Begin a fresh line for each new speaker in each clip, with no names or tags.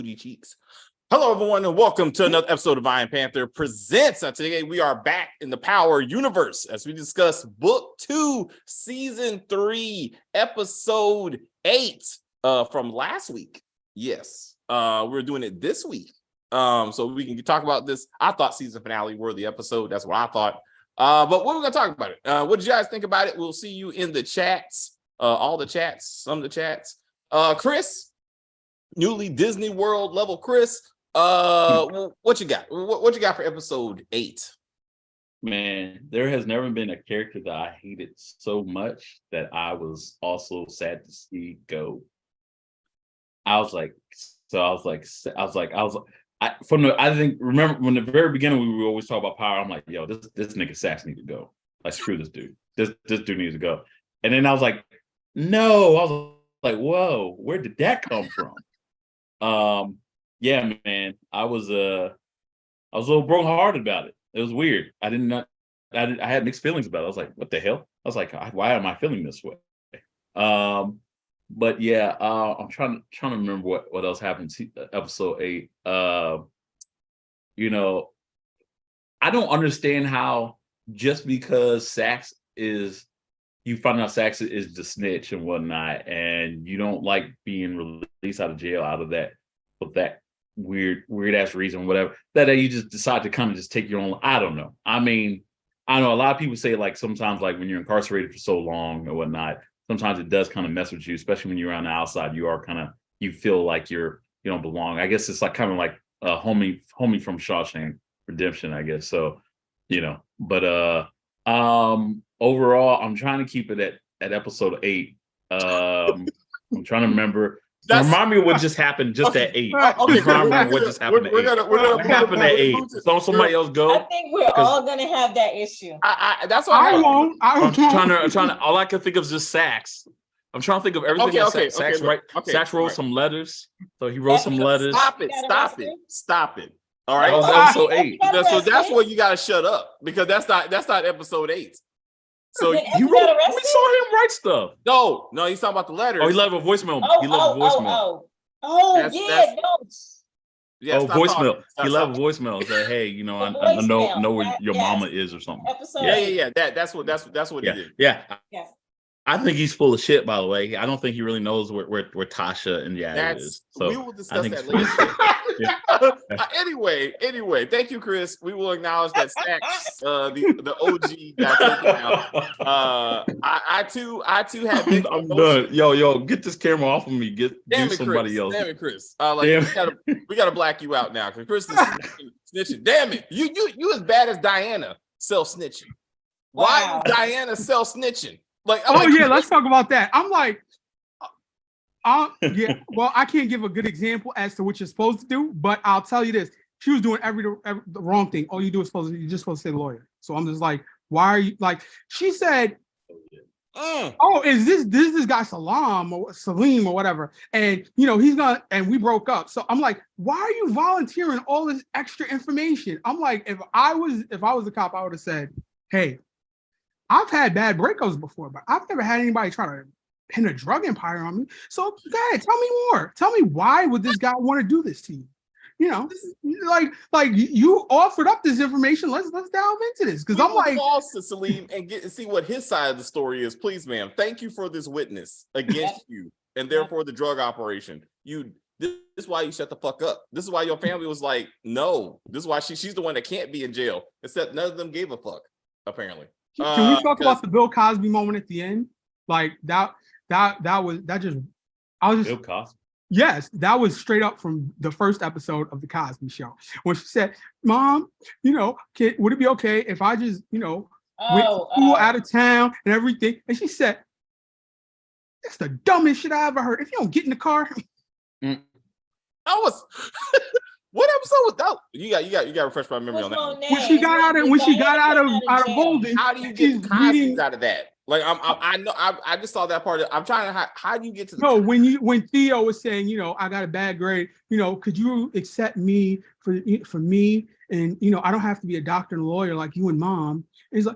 booty cheeks. Hello, everyone, and welcome to another episode of Iron Panther Presents. Today, we are back in the Power Universe as we discuss Book 2, Season 3, Episode 8 from last week. Yes, we're doing it this week. So we can talk about this. I thought season finale worthy episode. That's what I thought. But what we're going to talk about it. What did you guys think about it? We'll see you in the chats. All the chats, some of the chats. Chris, newly Disney World level Chris. What you got? What you got for episode 8?
Man, there has never been a character that I hated so much that I was also sad to see go. I think remember when the very beginning we would always talk about power. I'm like, yo, this nigga Saxe need to go. Like, screw this dude. This dude needs to go. And then I was like, no. I was like, whoa, where did that come from? Yeah, man, I was a little brokenhearted about it. It was weird. I had mixed feelings about it. I was like, what the hell? I was like, why am I feeling this way? But yeah, I'm trying to remember what else happened to episode 8. I don't understand how just because you find out Saxe is the snitch and whatnot, and you don't like being released out of jail out of that, with that weird ass reason, whatever, that you just decide to kind of just take your own. I don't know. I mean, I know a lot of people say like sometimes like when you're incarcerated for so long or whatnot, sometimes it does kind of mess with you, especially when you're on the outside. You feel like you don't belong. I guess it's like kind of like a homie from Shawshank Redemption, I guess. So, but overall, I'm trying to keep it at episode 8. I'm trying to remember. Remind me of what just happened just at 8.
Okay,
Remember what just happened at 8. What happened at 8? So somebody else go.
I think we're all gonna have that issue.
That's what
I won't. I'm trying to. All I can think of is just Saxe. I'm trying to think of everything. Saxe, right? Saxe wrote some letters. So he wrote some letters.
Stop it. All right.
That was episode 8.
So that's where you gotta shut up, because that's not episode 8. So
we saw him write stuff.
No, he's talking about the letters.
Oh, he left a voicemail. Voicemail. He left a voicemail. Say, hey, I know where your mama is or something.
Yeah. That's what he did.
Yeah. Yes. I think he's full of shit, by the way. I don't think he really knows where Tasha and Yadi is. So
we will discuss that later. Anyway, thank you, Chris. We will acknowledge that Saxe, the OG, got taken out. I too have been.
I'm done. Yo, get this camera off of me. Do somebody else.
Damn it, Chris. We gotta black you out now, because Chris is snitching. Damn it, you as bad as Diana self snitching. Why is Diana self snitching?
Let's talk about that. I'm like, well, I can't give a good example as to what you're supposed to do, but I'll tell you this. She was doing the wrong thing. All you do is you're just supposed to say lawyer. So I'm just like, why are you, like, she said, is this guy Salim or whatever? And, and we broke up. So I'm like, why are you volunteering all this extra information? I'm like, if I was a cop, I would have said, hey, I've had bad breakups before, but I've never had anybody try to pin a drug empire on me. So go ahead, tell me more. Tell me, why would this guy want to do this to you? Like you offered up this information. Let's delve into this, because I'm like,
call Salim and see what his side of the story is. Please, ma'am. Thank you for this witness against you, and therefore the drug operation. This is why you shut the fuck up. This is why your family was like, no. This is why she's the one that can't be in jail. Except none of them gave a fuck, apparently.
Can we talk about the Bill Cosby moment at the end? Like that was Bill Cosby. Yes, that was straight up from the first episode of the Cosby Show, when she said, "Mom, would it be okay if I just, went to school out of town and everything?" And she said, "That's the dumbest shit I ever heard. If you don't get in the car."
That was. What episode was that? You got to refresh my memory on that.
When she got out of Golden,
how do you get Cosby's out of that? Like, I know I just saw that part. I'm trying to. How do you get to?
No, when Theo was saying, I got a bad grade, could you accept me for me, and I don't have to be a doctor and a lawyer like you and Mom. And he's like,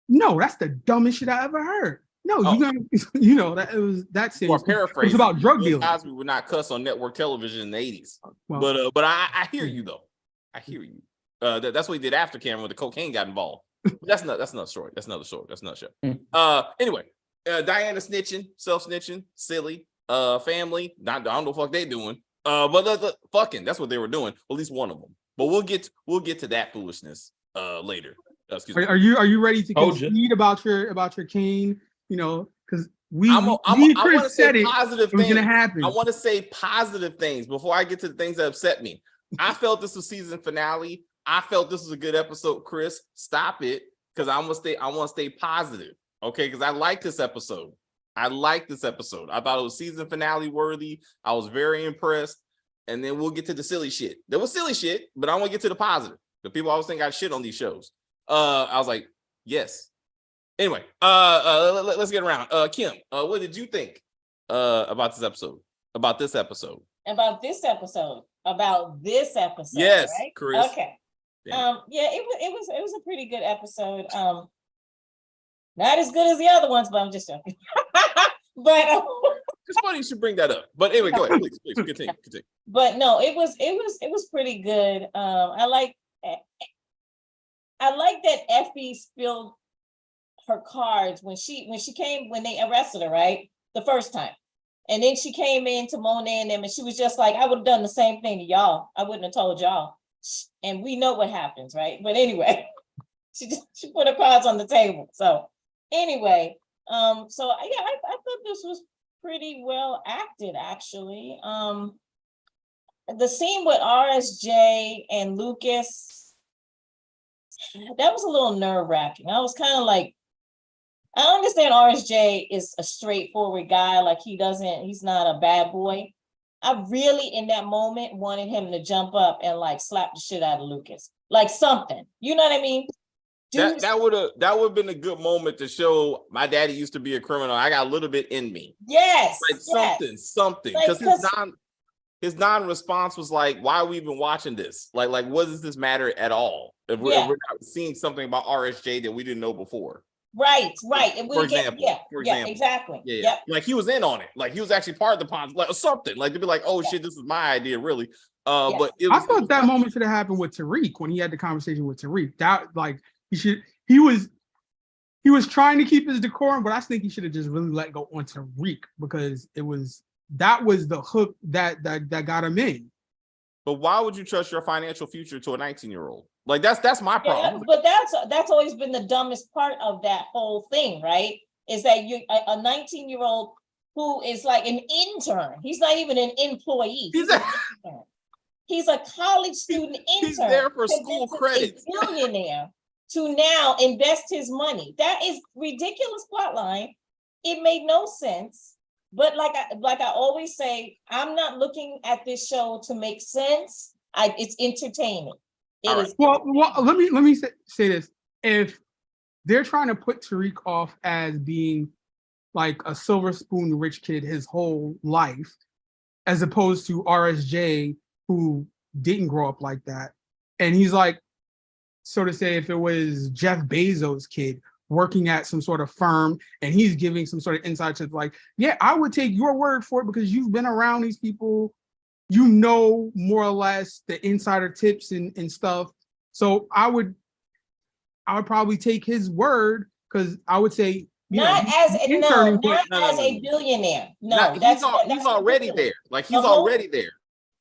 no, that's the dumbest shit I ever heard. No,
Oh.
you got you know that it was that
You are
serious. It
paraphrasing.
was about drug
Bill
dealing.
Cosby would not cuss on network television in the 80s.
Well,
But I hear you though. I hear you. That's what he did after camera when the cocaine got involved. That's another story. That's another show. Anyway, Diana snitching, self-snitching, silly. Family, I don't know what the fuck they doing. But the fucking, that's what they were doing. At least one of them. But we'll get to that foolishness later. Excuse me.
are you ready to
Told you.
concede about your Kane? You know, because
I want to say
said
positive
it was
things.
gonna happen.
I want to say positive things before I get to the things that upset me. I felt this was season finale. I felt this was a good episode. Chris, stop it, because I want to stay positive, okay? Because I like this episode. I thought it was season finale worthy. I was very impressed. And then we'll get to the silly shit. There was silly shit, but I want to get to the positive. The people always think I shit on these shows. I was like, yes. Anyway, let's get around. Kim, what did you think about this episode? About this episode?
Yes,
right?
Chris. Okay.
Yeah.
It was a pretty good episode. Not as good as the other ones, but I'm just joking. But
it's funny you should bring that up. But anyway, go ahead, please continue.
But no, it was pretty good. I like that Effie spilled her cards when they arrested her, right? The first time. And then she came in to Monet and them, and she was just like, I would have done the same thing to y'all. I wouldn't have told y'all. And we know what happens, right? But anyway, she put her cards on the table. So anyway, I thought this was pretty well acted, actually. The scene with RSJ and Lucas, that was a little nerve-wracking. I was kind of like, I understand RSJ is a straightforward guy, like he's not a bad boy. I really, in that moment, wanted him to jump up and like slap the shit out of Lucas. Like something. You know what I mean?
That would have been a good moment to show my daddy used to be a criminal. I got a little bit in me.
Yes.
Like something. Because his non-response was like, why are we even watching this? Like, what does this matter at all? If we're not seeing something about RSJ that we didn't know before.
Right. And
for example.
Exactly.
Yeah. Yep. Like he was in on it. Like he was actually part of the pond, like something. Like to be like, oh shit, this is my idea, really. But
I thought that moment should have happened with Tariq when he had the conversation with Tariq. That like he was trying to keep his decorum, but I think he should have just really let go on Tariq because that was the hook that got him in.
But why would you trust your financial future to a 19-year-old? Like that's my problem.
But that's always been the dumbest part of that whole thing, right? Is that you a 19-year-old who is like an intern. He's not even an employee. He's a college student intern.
He's there for school credit.
A billionaire to now invest his money. That is ridiculous plotline. It made no sense. But like I always say, I'm not looking at this show to make sense. It's entertaining.
Well, let me say this. If they're trying to put Tariq off as being like a silver spoon rich kid his whole life, as opposed to RSJ who didn't grow up like that, and he's like, so to say, if it was Jeff Bezos' kid working at some sort of firm and he's giving some sort of insight to like, yeah, I would take your word for it because you've been around these people. You know more or less the insider tips and stuff. So I would probably take his word because I would say
not as a billionaire. No,
he's already there. Like he's already there.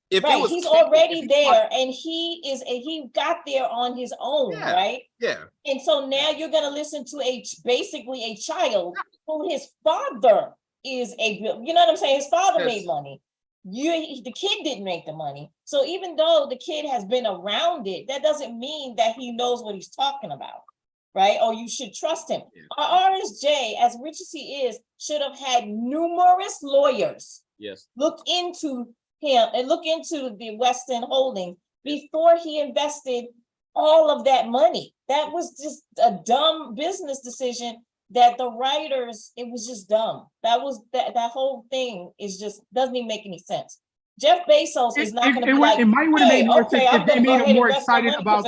He's already there, and he got there on his own, right?
Yeah.
And so now you're gonna listen to basically a child who his father is you know what I'm saying? His father made money. The kid didn't make the money. So even though the kid has been around it, that doesn't mean that he knows what he's talking about, right? Or you should trust him. RSJ, as rich as he is, should have had numerous lawyers look into him and look into the Weston Holdings before he invested all of that money. That was just a dumb business decision that the writers, it was just dumb. That whole thing is just doesn't even make any sense. Jeff Bezos is not going to be like,
it might would have made more sense if they made him more excited about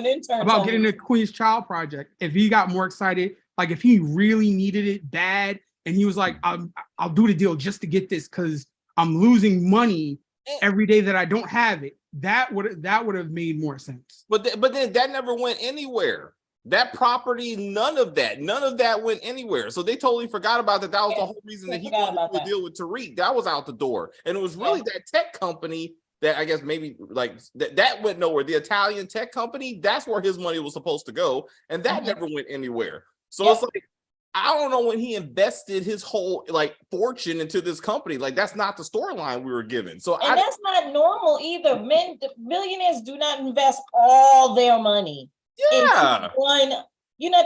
getting the Queen's Child project. If he got more excited, like if he really needed it bad and he was like, I'll do the deal just to get this because I'm losing money every day that I don't have it. That would have made more sense.
But then that never went anywhere. That property, none of that went anywhere. So they totally forgot about that. That was the whole reason that he wanted to deal with Tariq. That was out the door. And it was really that tech company that I guess maybe like that went nowhere. The Italian tech company, that's where his money was supposed to go. And that never went anywhere. So it's like, I don't know when he invested his whole like fortune into this company. Like that's not the storyline we were given. So
that's not normal either. Millionaires do not invest all their money.
Yeah.
One,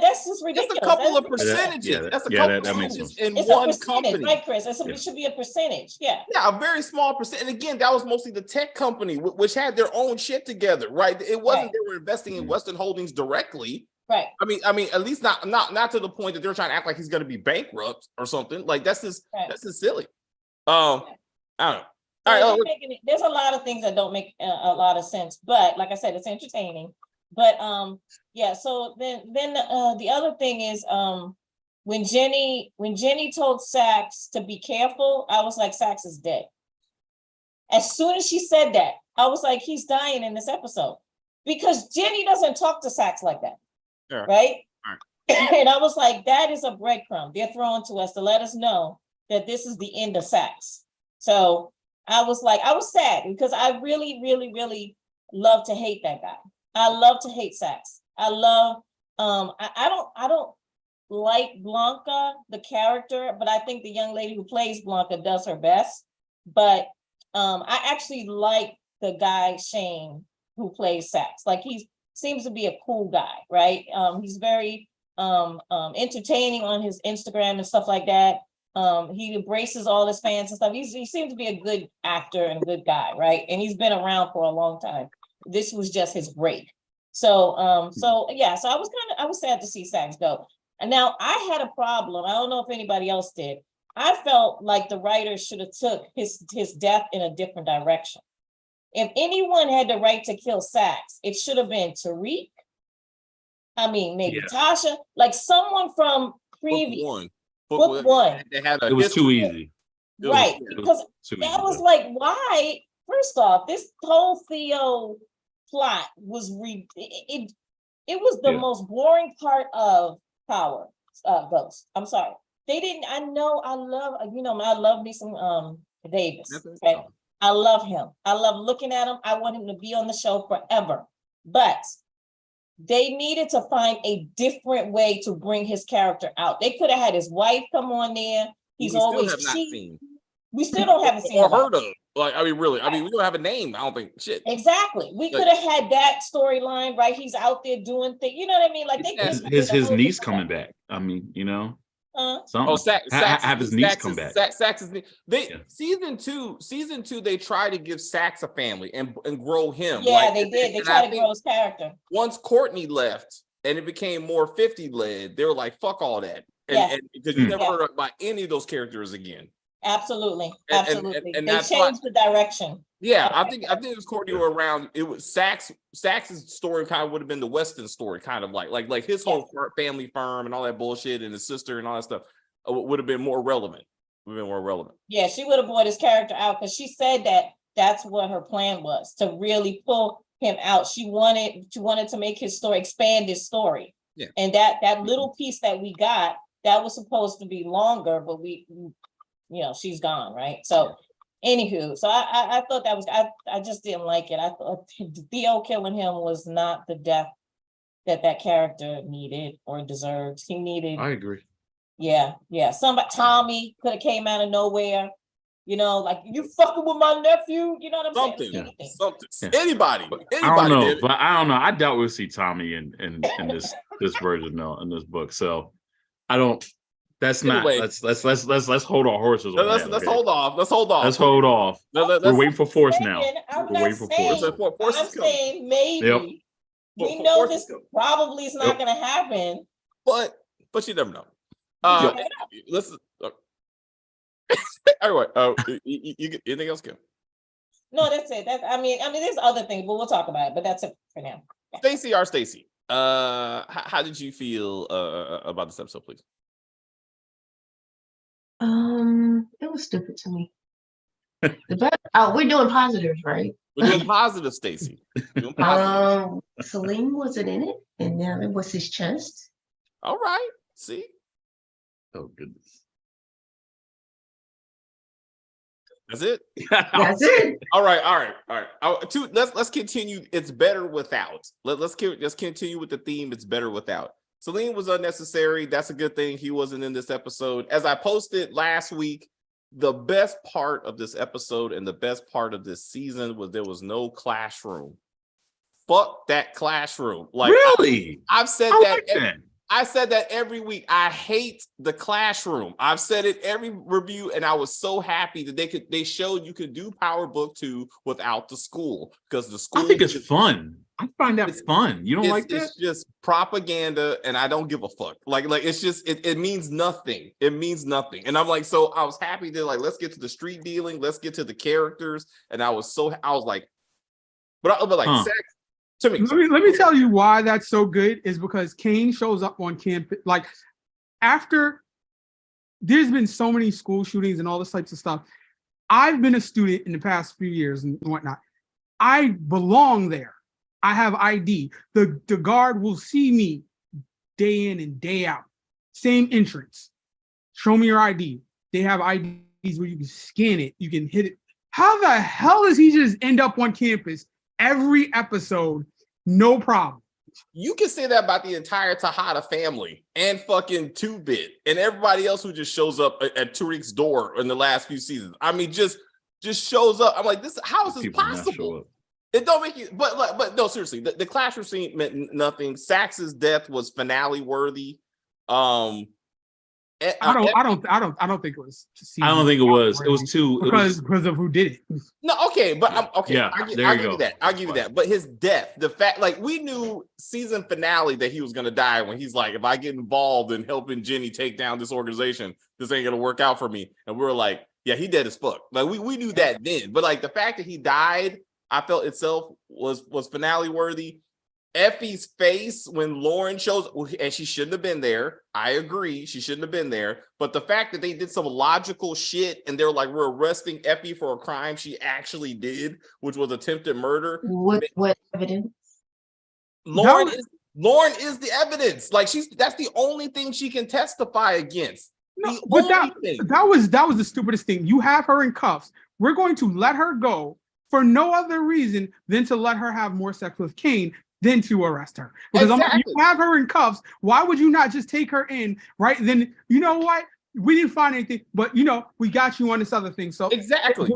that's just ridiculous.
That's a couple of percentages. That's a couple of percentages in one company.
Right, Chris? It should be a percentage. Yeah.
Yeah, a very small percent. And again, that was mostly the tech company, which had their own shit together, right? It wasn't they were investing in Western Holdings directly.
Right.
I mean, at least not to the point that they're trying to act like he's going to be bankrupt or something. Like that's just silly. I don't know. All right.
There's a lot of things that don't make a lot of sense, but like I said, it's entertaining. But so then the other thing is when Jenny told Saxe to be careful, I was like, Saxe is dead. As soon as she said that, I was like, he's dying in this episode because Jenny doesn't talk to Saxe like that.
Yeah.
Right?
Right.
And I was like, that is a breadcrumb they're throwing to us to let us know that this is the end of Saxe. So I was sad because I really, really, really love to hate that guy. I love to hate Saxe. I love, I don't like Blanca, the character, but I think the young lady who plays Blanca does her best. But I actually like the guy, Shane, who plays Saxe. Like he seems to be a cool guy, right? He's very entertaining on his Instagram and stuff like that. He embraces all his fans and stuff. He seems to be a good actor and a good guy, right? And he's been around for a long time. This was just his break. So I was sad to see Saxe go. And now I had a problem. I don't know if anybody else did. I felt like the writers should have took his death in a different direction. If anyone had the right to kill Saxe, it should have been Tariq. I mean, maybe Tasha, like someone from previous book one.
It was too easy.
Right. Because that was like, why? First off, this whole Theo plot was it was the most boring part of Power Ghost. I'm sorry. They didn't, I love me some Davis. Okay. I love him. I love looking at him. I want him to be on the show forever. But they needed to find a different way to bring his character out. They could have had his wife come on there. He's always cheating. We still don't have seen
or heard of. Like, I mean, really, we don't have a name. I don't think shit.
Exactly. We could have had that storyline, right? He's out there doing things. You know what I mean? Like
his niece coming back. I mean,
Saxe
have his niece come back.
Saxe's season two, they try to give Saxe a family and grow him.
Yeah, they did. They tried to grow his character.
Once Courtney left and it became more 50 led, they were like, fuck all that. And because you never heard about any of those characters again.
Absolutely.
And
they changed the direction.
Yeah, I think it was Courtney around. It was Saxe's story kind of would have been the Weston story, kind of like his whole family firm and all that bullshit and his sister and all that stuff would have been more relevant.
Yeah, she would have brought his character out because she said that's what her plan was, to really pull him out. She wanted to make his story, expand his story. Yeah. And that little piece that we got, that was supposed to be longer, but she's gone, right? So anywho, so I thought that was, I just didn't like it. I thought Theo killing him was not the death that character needed or deserved. He needed.
I agree.
Yeah. Tommy could have came out of nowhere. Like, you fucking with my nephew. You know what I'm saying?
Something. Yeah. Anybody.
I don't know, but I don't know. I doubt we'll see Tommy in this version in this book. So I don't. That's anyway, not. Let's hold our horses.
Let's hold off. Let's hold off.
We're waiting for Force now.
We're waiting for Force. I'm saying maybe. Yep. We know this probably is not going to happen.
But you never know. Listen. Anyway, you anything else, Kim?
No, that's it. I mean, there's other things, but we'll talk about it. But that's it for now.
Stacy, how did you feel about this episode, please?
It was stupid to me. We're doing positives, right?
We're doing positive, Stacy. Doing positive.
Salim wasn't in it, and now it was his chest.
All right. See?
Oh goodness.
That's it.
That's it.
All right. Let's continue. It's better without. Let's continue with the theme. It's better without. Salim was unnecessary. That's a good thing. He wasn't in this episode. As I posted last week, the best part of this episode and the best part of this season was there was no classroom. Fuck that classroom. Like,
really?
I've said
I
that.
like that.
I said that every week. I hate the classroom. I've said it every review, and I was so happy that they showed you could do Power Book 2 without the school, because the school.
I think it's fun. I find that fun. You don't like that?
It's just propaganda, and I don't give a fuck. Like it's just it means nothing. It means nothing. And I'm like, so I was happy to let's get to the street dealing, let's get to the characters, and I was like, but Saxe, to me.
Let me tell you why that's so good is because Kane shows up on campus. Like, after there's been so many school shootings and all this types of stuff. I've been a student in the past few years and whatnot. I belong there. I have ID. The guard will see me day in and day out. Same entrance. Show me your ID. They have IDs where you can scan it. You can hit it. How the hell does he just end up on campus every episode? No problem.
You can say that about the entire Tejada family and fucking 2-Bit and everybody else who just shows up at Tariq's door in the last few seasons. I mean, just shows up. I'm like, how is this possible? It don't make you, but no, seriously, the classroom scene meant nothing. Saxe's death was finale worthy.
I don't think it was.
I don't think it was. It was too
because of who did it.
No, okay, but I'm okay.
Yeah,
I'll give you that. I'll give you that. But his death, the fact, like, we knew season finale that he was gonna die when he's like, if I get involved in helping Jenny take down this organization, this ain't gonna work out for me. And we were like, yeah, he dead as fuck. Like we knew that then. But like the fact that he died, I felt itself was finale worthy. Effie's face when Lauren shows, and she shouldn't have been there. I agree, she shouldn't have been there. But the fact that they did some logical shit and they're like, we're arresting Effie for a crime she actually did, which was attempted murder.
What evidence?
Lauren is the evidence. Like that's the only thing she can testify against.
No, but that was the stupidest thing. You have her in cuffs. We're going to let her go for no other reason than to let her have more sex with Kane than to arrest her. Because
exactly.
You have her in cuffs. Why would you not just take her in, right? Then, you know what? We didn't find anything, but, we got you on this other thing. So
exactly.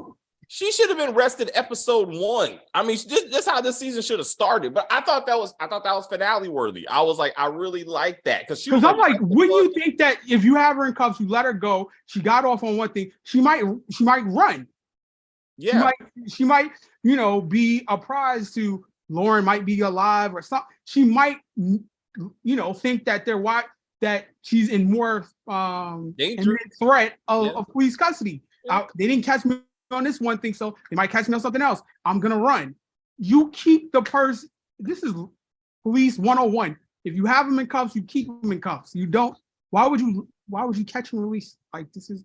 She should have been arrested episode 1. I mean, that's how this season should have started. But I thought that was finale worthy. I was like, I really like that. Because
I'm like, wouldn't you think that if you have her in cuffs, you let her go, she got off on one thing, she might run.
Yeah,
she might, be a prize to Lauren, might be alive or something. She might, think that that she's in more threat of police custody.
Yeah.
They didn't catch me on this one thing, so they might catch me on something else. I'm gonna run. You keep the person. This is police 101. If you have them in cuffs, you keep them in cuffs. You don't. Why would you catch and release? Like, this is.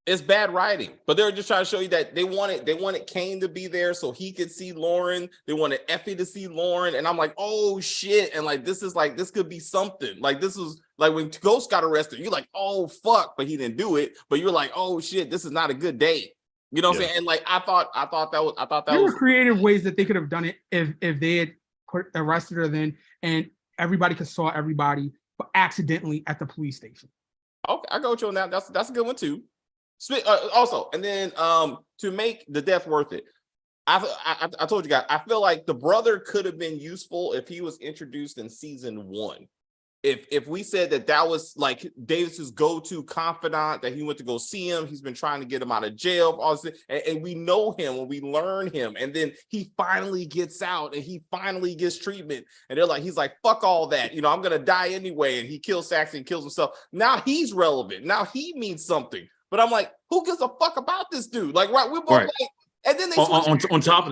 It's bad writing, but they were just trying to show you that they wanted Kane to be there so he could see Lauren. They wanted Effie to see Lauren, and I'm like, oh shit! And like this could be something. Like this was like when Ghost got arrested. You're like, oh fuck, but he didn't do it. But you're like, oh shit, this is not a good day. You know what I'm saying? And like I thought that
there
was
were creative ways that they could have done it if they had arrested her then, and everybody could saw everybody, but accidentally at the police station.
Okay, I go with you on that. That's a good one too. Also, and then to make the death worth it, I told you guys, I feel like the brother could have been useful if he was introduced in season 1. If we said that was like Davis's go-to confidant, that he went to go see him, he's been trying to get him out of jail, all this, and we know him and we learn him, and then he finally gets out and he finally gets treatment, and he's like, fuck all that, I'm gonna die anyway, and he kills Saxe and kills himself. Now he's relevant. Now he means something. But I'm like, who gives a fuck about this dude? Like, right? We're both like, and then they
on top of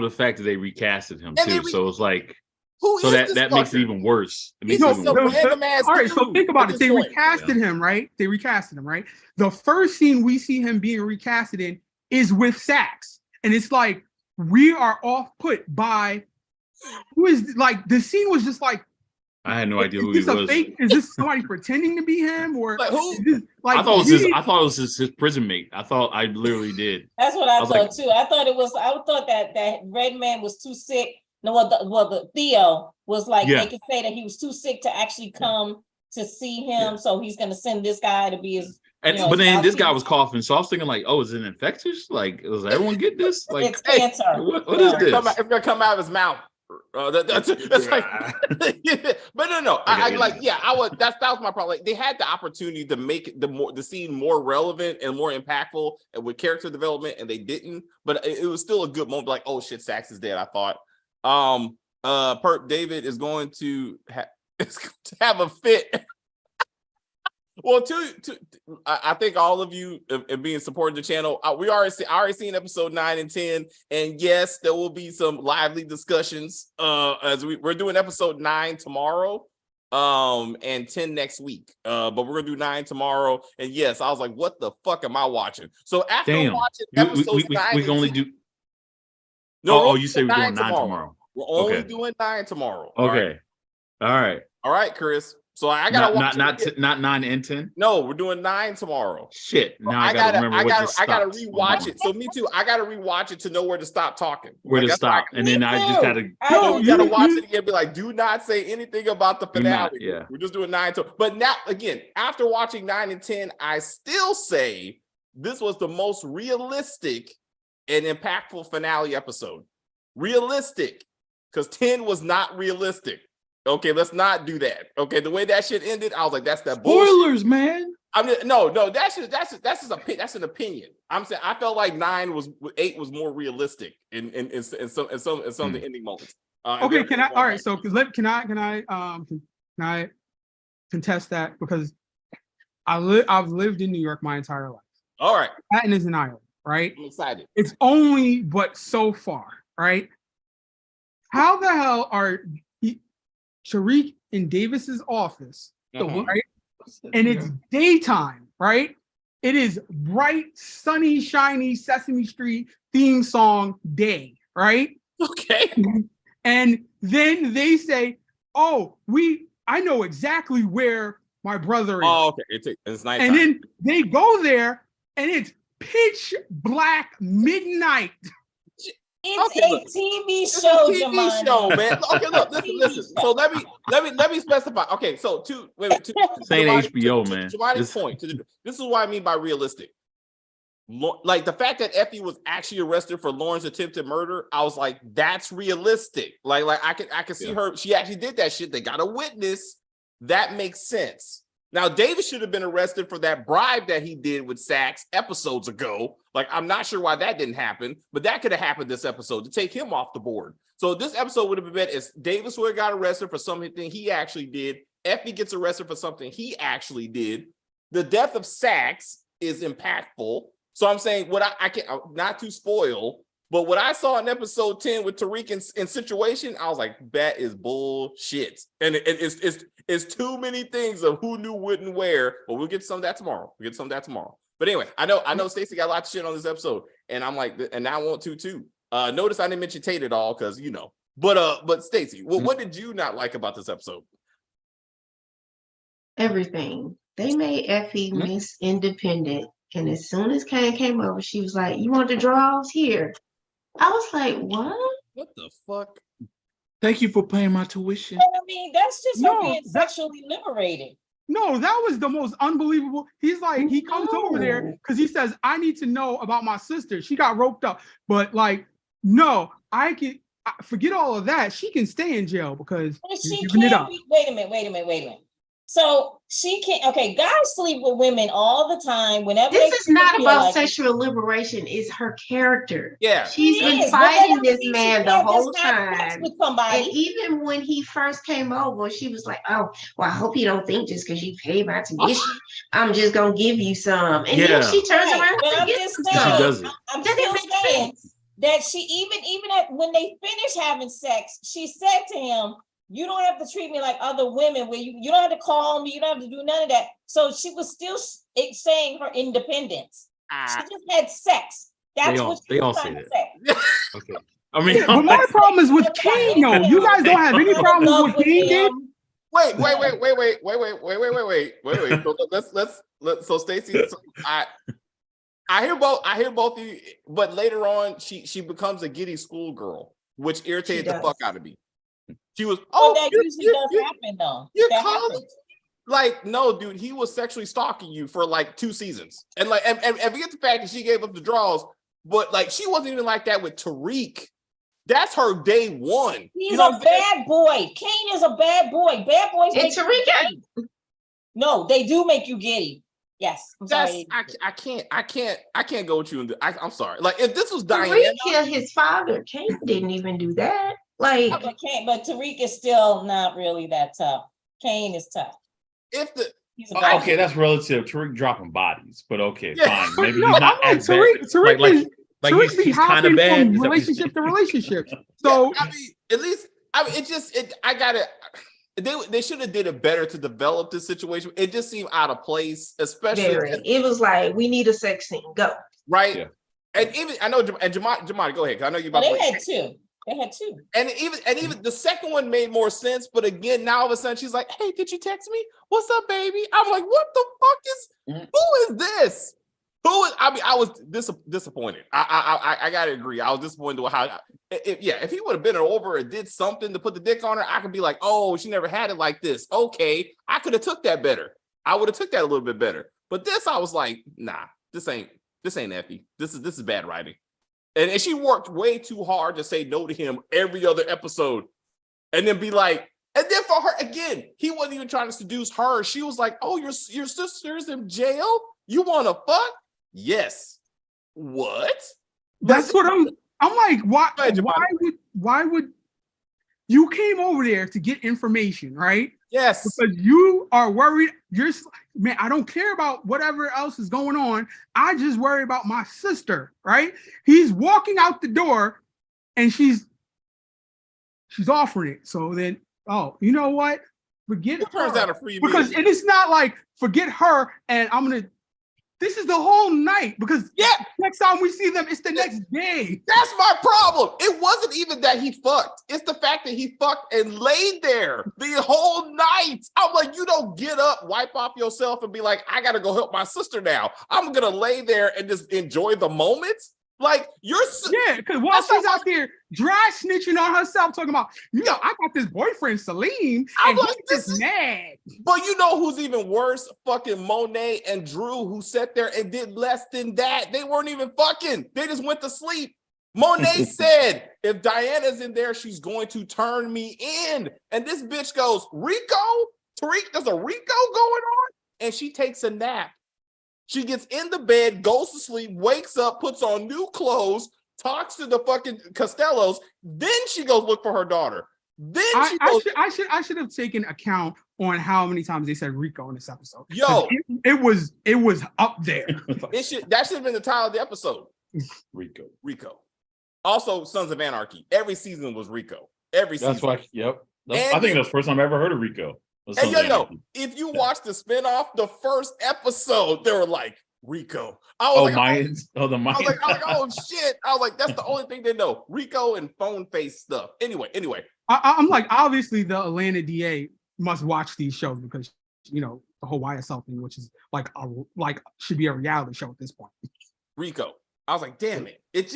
the fact that they recasted him too, so it's like,
Who
So
is this
that makes it
fucker?
even worse. It
He's
makes it
just
even
a
worse.
random ass
All right, so
dude
think about
at
it.
this
They
point.
recasted him, right? They recasted him, right? The first scene we see him being recasted in is with Saxe. And it's like, we are off put by who is like the scene was just like,
I had no idea who
is
he
this a
was.
fake? Is this somebody pretending to be him? Or
Like, who?
is this, like,
I thought it was his prison mate. I literally did.
That's what I
was
thought
like-
too. I thought that Red Man was too sick. No, the Theo was like,
Yeah.
they could say that he was too sick to actually come to see him.
Yeah.
So he's gonna send this guy to be his,
And,
you know,
but then this guy
mouthpiece.
was coughing, so I was thinking like, oh, is it infectious? Like, does everyone get this? Like,
It's cancer.
what is
Yeah.
this?
It's gonna come out of his mouth. That's like, but no. I like, yeah, I would. That was my problem. Like, they had the opportunity to make the scene more relevant and more impactful and with character development, and they didn't. But it was still a good moment. Like, oh shit, Saxe is dead. I thought. Perp David is going to have a fit. Well, I think all of you have being supporting the channel. We already seen episode 9 and 10, and yes, there will be some lively discussions. As we're doing episode 9 tomorrow, and 10 next week. But we're gonna do 9 tomorrow. And yes, I was like, what the fuck am I watching? So after watching episodes 9,
we can only do.
No,
You say we're doing 9 tomorrow.
We're only
Okay.
doing 9 tomorrow.
Okay, all right.
All right, Chris. So I gotta watch
not 9 and 10.
No, we're doing 9 tomorrow.
Shit. Now I gotta remember
I
what
gotta
just stopped.
rewatch it. So me too. I gotta rewatch it to know where to stop talking.
Where to
that's
stop,
why
and then I just gotta.
you gotta watch it again. Be like, do not say anything about the finale.
Yeah.
We're just doing 9 to. But now again, after watching 9 and 10, I still say this was the most realistic and impactful finale episode. Realistic, because 10 was not realistic. Okay, let's not do that. Okay, the way that shit ended, I was like, that's that bullshit.
Spoilers, man.
I mean, no, that's an opinion. I'm saying I felt like 8 was more realistic in some of the ending moments.
okay, can I? All right, so can I contest that because I've lived in New York my entire life.
All right,
Manhattan is an island, right?
I'm excited.
It's only but so far, right? How the hell are Tariq in Davis's office,
Mhm.
right? And it's daytime, right? It is bright, sunny, shiny Sesame Street theme song day, right?
Okay.
And then they say, "Oh, I know exactly where my brother is."
Oh, okay. It's nighttime.
And then they go there, and it's pitch black midnight.
It's
Okay,
a
look.
TV
It's
show,
a TV
Jamani.
show, man. Okay, look,
TV
listen.
show.
So let me specify. Okay, so to
Saying
Giovanni-
HBO,
to
man.
Giovanni's point. This is what I mean by realistic. Like the fact that Effie was actually arrested for Lauren's attempted murder, I was like, that's realistic. Like I can see her. She actually did that shit. They got a witness. That makes sense. Now, David should have been arrested for that bribe that he did with Saxe episodes ago. Like, I'm not sure why that didn't happen, but that could have happened this episode to take him off the board. So this episode would have been better if Davis would have got arrested for something he actually did. Effie gets arrested for something he actually did. The death of Saxe is impactful. So I'm saying what I can't, not to spoil, but what I saw in episode 10 with Tariq in Situation, I was like, that is bullshit. And it's too many things of who knew what and where, but we'll get to some of that tomorrow. But anyway, I know Stacey got a lot of shit on this episode, and I'm like, and I want to too. Notice I didn't mention Tate at all, because you know. But Stacey, what did you not like about this episode?
Everything. They made Effie Miss Independent. And as soon as Kane came over, she was like, "You want the draws here?" I was like, "What?"
What the fuck?
Thank you for paying my tuition.
But I mean, that's just her
No,
being
that-
sexually liberated.
No, that was the most unbelievable. He's like, he comes over there because he says, "I need to know about my sister. She got roped up." But like, no, forget all of that. She can stay in jail because
But
you're
she
giving it
can't
up.
be, wait a minute. So she can't, okay, guys sleep with women all the time whenever
This is not
feel
about
like it.
sexual liberation. It's her character.
Yeah.
She's
It
been
is, but
fighting
that
this
doesn't mean
man
she
the
can't
whole
just have sex
time.
with somebody.
And even when he first came over, she was like, "Oh, well, I hope you don't think just because you paid my tuition, I'm just gonna give you some." And
Yeah.
then she turns
Right,
around
but
and
I'm
gives
just
him
saying,
She
some.
does it.
I'm
That
still
didn't make
saying
sense.
that she even when they finished having sex, she said to him, you don't have to treat me like other women where you don't have to call me, you don't have to do none of that. So she was still saying her independence. She just had sex. That's what she was trying to say.
Okay. I mean,
but my problem is with Kane, though. You guys don't have any problem with what Kane did?
Wait. So Stacey, I hear both of you, but later on, she becomes a giddy schoolgirl, which irritated the fuck out of me. She was,
that usually does happen though.
That happens. Like, no, dude, he was sexually stalking you for like 2 seasons. And like, and forget the fact that she gave up the draws, but like she wasn't even like that with Tariq. That's her day one.
He's a bad boy. Kane is a bad boy. Bad boys
make you giddy.
No, they do make you giddy. Yes. I'm sorry.
I can't go with you. I'm sorry. Like, if this was Diana.
Tariq killed his father. Kane didn't even do that. Like,
but Tariq is still not really that tough. Kane is tough.
Okay, that's relative. Tariq dropping bodies, but okay, fine. Maybe he's not as bad.
Tariq be hopping from relationship to relationship. So
I mean, at least I gotta. They should have did it better to develop this situation. It just seemed out of place, especially.
It was like, we need a sex scene. Go.
Right. Yeah. And even I know, and Jamadi, go ahead, because I know you about.
They had two.
And even the second one made more sense, but again, now all of a sudden she's like, "Hey, did you text me? What's up, baby?" I'm like, "What the fuck is? Who is this? Who is?" I mean, I was disappointed. I gotta agree. I was disappointed with how. If he would have been over and did something to put the dick on her, I could be like, "Oh, she never had it like this." Okay, I could have took that better. I would have took that a little bit better. But this, I was like, "Nah, this ain't Effie. This is bad writing." And she worked way too hard to say no to him every other episode. And then be like, and then for her, again, he wasn't even trying to seduce her. She was like, "Oh, your sister's in jail? You want to fuck?" Yes. What?
That's what I'm like, why would you came over there to get information, right?
Yes.
Because you are worried. Man, I don't care about whatever else is going on. I just worry about my sister, right? He's walking out the door and she's offering it. So then, oh, you know what? Forget her.
Turns out a free
because it is not like forget her and I'm gonna. This is the whole night because next time we see them, it's the next day.
That's my problem. It wasn't even that he fucked. It's the fact that he fucked and laid there the whole night. I'm like, you don't get up, wipe off yourself and be like, "I got to go help my sister now. I'm going to lay there and just enjoy the moment." Like,
because while she's out there dry snitching on herself, talking about, I got this boyfriend, Salim, and
like,
he's just mad.
But you know who's even worse? Fucking Monet and Drew, who sat there and did less than that. They weren't even fucking. They just went to sleep. Monet said, "If Diana's in there, she's going to turn me in." And this bitch goes, "Rico? Tariq, there's a Rico going on?" And she takes a nap. She gets in the bed, goes to sleep, wakes up, puts on new clothes, talks to the fucking Costellos. Then she goes look for her daughter. Then
I should have taken account on how many times they said Rico in this episode.
Yo,
it was up there.
That should have been the title of the episode. Rico. Also, Sons of Anarchy. Every season was Rico. Every season.
That's why. Yep. I think that's the first time I ever heard of Rico.
And if you watch the spinoff, the first episode, they were like, "Rico."
Mayans. The Mayans.
I was like, "Oh shit." I was like, that's the only thing they know. Rico and phone face stuff. Anyway.
I'm like, obviously the Atlanta DA must watch these shows because, the whole YSL thing, which is like should be a reality show at this point.
Rico. I was like, damn it. It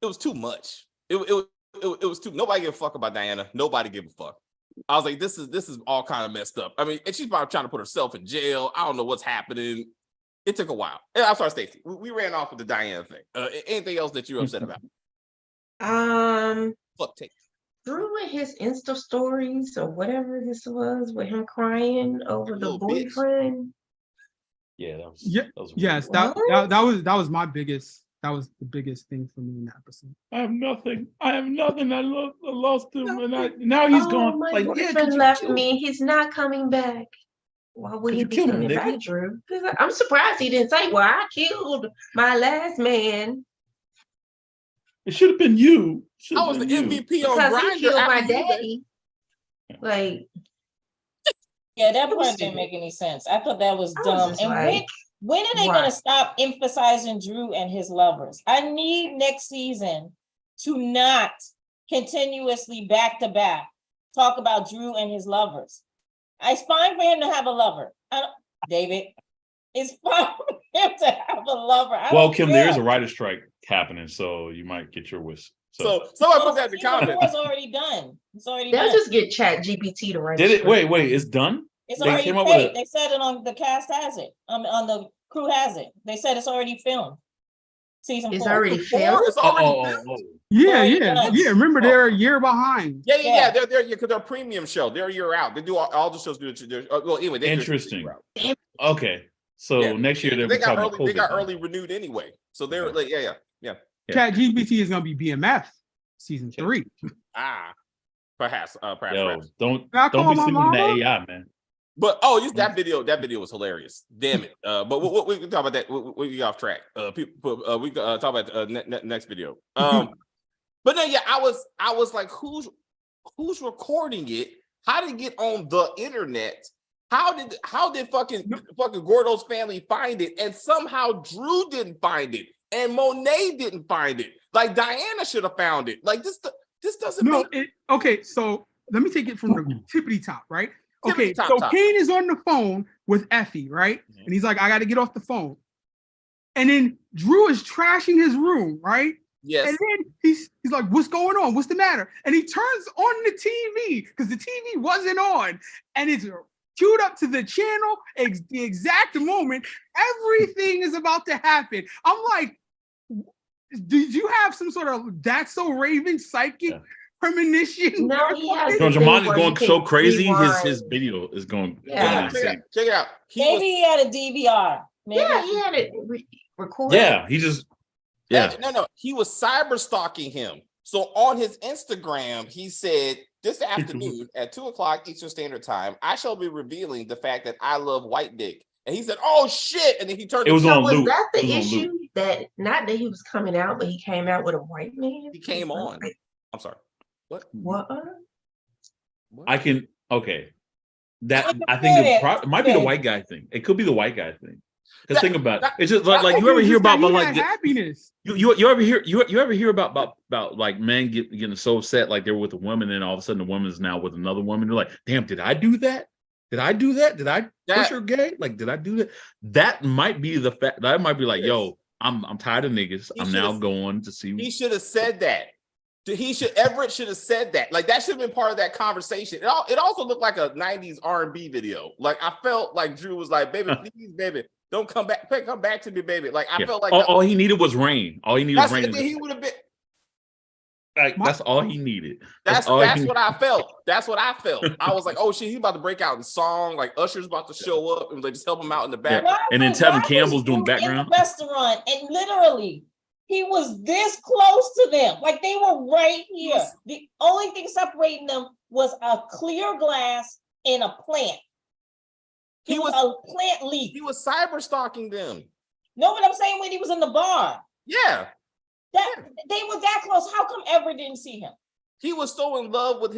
was too much. It was too, nobody gave a fuck about Diana. Nobody gave a fuck. I was like, this is all kind of messed up. I mean, and she's probably trying to put herself in jail. I don't know what's happening. It took a while. And I'm sorry, Stacey. We ran off with the Diana thing. Anything else that you're upset about? Fuck Tate.
Drew and his Insta stories or whatever this was with him crying over the boyfriend.
Bitch. Yeah, that was
yes. That was my biggest. That was the biggest thing for me in that episode.
I have nothing. I lost him, and now he's gone.
My boyfriend left me. He's not coming back. Why would he be coming back, Drew? I'm surprised he didn't say, "Well, I killed my last man."
It should have been you.
I was the MVP on
Grindr.
Grindr.
He killed my daddy. Like,
Yeah, that
It was
part didn't
stupid.
make any sense. I thought that was
I was
dumb.
just
And
like,
when are they
why?
gonna stop emphasizing Drew and his lovers? I need next season to not continuously back to back talk about Drew and his lovers. It's fine for him to have a lover. David, it's fine for him to have a lover.
Well, Kim, there is a writer's strike happening, so you might get your wish.
So somebody put that in the
Season
comments.
4 is already done. It's already
They'll
done.
just get Chat GPT to write.
Did
the
it?
script.
Wait, it's done?
It's
They
already
came up with
taped.
a-
They said it on the cast has it. On the crew has it. They said it's already filmed. Season
It's
4.
already
Four
filmed.
is already
Yeah,
Already
yeah,
done.
yeah. Remember, they're a year behind.
Yeah. They're because they're a premium show. They're a year out. They do all the shows. Well, anyway, they
Interesting.
do it.
Okay, so
Yeah.
next year they'll
They
be
got
talking
early.
about
They got
COVID.
early renewed anyway. So they're
Okay.
like, yeah.
Yeah.
Chat GPT is gonna be BMF season 3.
Perhaps.
Yo,
Perhaps.
don't
Can I
be
call my
sleeping on that
mama?
AI, man.
But that video was hilarious. Damn it. But we can talk about that. We get off track. People, we can talk about next video. But no, yeah, I was like, who's recording it? How did it get on the internet? How did fucking Gordo's family find it? And somehow Drew didn't find it, and Monet didn't find it. Like Diana should have found it. Like this doesn't make
Okay, so let me take it from the tippity top, right? Okay,
Tippity
so
top.
Kane is on the phone with Effie, right?
Mhm.
And he's like, I got to get off the phone. And then Drew is trashing his room, right?
Yes.
And then he's like, what's going on? What's the matter? And he turns on the TV because the TV wasn't on. And it's queued up to the channel, the exact moment everything is about to happen. I'm like, did you have some sort of That's So Raven psychic premonition?
No, he has.
No,
the
Jamon
thing
is
where
going
you can
so crazy.
rewind.
His video is going
Yeah.
insane.
Check it out.
Maybe he had a DVR. Maybe.
Yeah, he had it recorded.
Yeah, he just
No. He was cyber stalking him. So on his Instagram, he said, this afternoon at 2:00 Eastern Standard Time, I shall be revealing the fact that I love white dick. And he said, oh shit. And then he turned
It was
the
on
Was
loop.
that
It
the
was on
issue? That not that he was coming out, but he came out with a white man.
He came on. I'm sorry. What?
What?
I can That
Look at
I think
it.
it might be the
Yeah.
white guy thing. It could be the white guy thing. Because
That-
think about it.
that-
It's just like
I
you ever
think
hear
it's just
about
that he
like
had happiness.
you ever hear about like men getting so upset like they're with a woman and all of a sudden the woman is now with another woman. They're like, damn, did I do that? Did I do that? Did I push her gay? Like, did I do that? That might be the fact. That might be like, yo, I'm tired of niggas.
He
I'm now
should've-
going to see.
He should have said that. Everett should have said that. Like that should have been part of that conversation. It also looked like a 90s R&B video. Like I felt like Drew was like, baby, please, baby, don't come back. Come back to me, baby. Like I felt like
all he needed was rain. All he needed was rain.
he would have been.
Like, that's all he needed.
That's
all
what
he
I felt. That's what I felt. I was like, oh shit, he's about to break out in song. Like Usher's about to show up and like just help him out in the back.
Yeah. And then Tevin
Why
Campbell's
was
doing
Drew
background.
in the restaurant, and literally he was this close to them. Like they were right here. The only thing separating them was a clear glass and a plant.
He was
a plant leaf.
He was cyber stalking them.
Know what I'm saying? When he was in the bar,
Yeah.
that they were that close. How come Everett didn't see him?
He was so in love with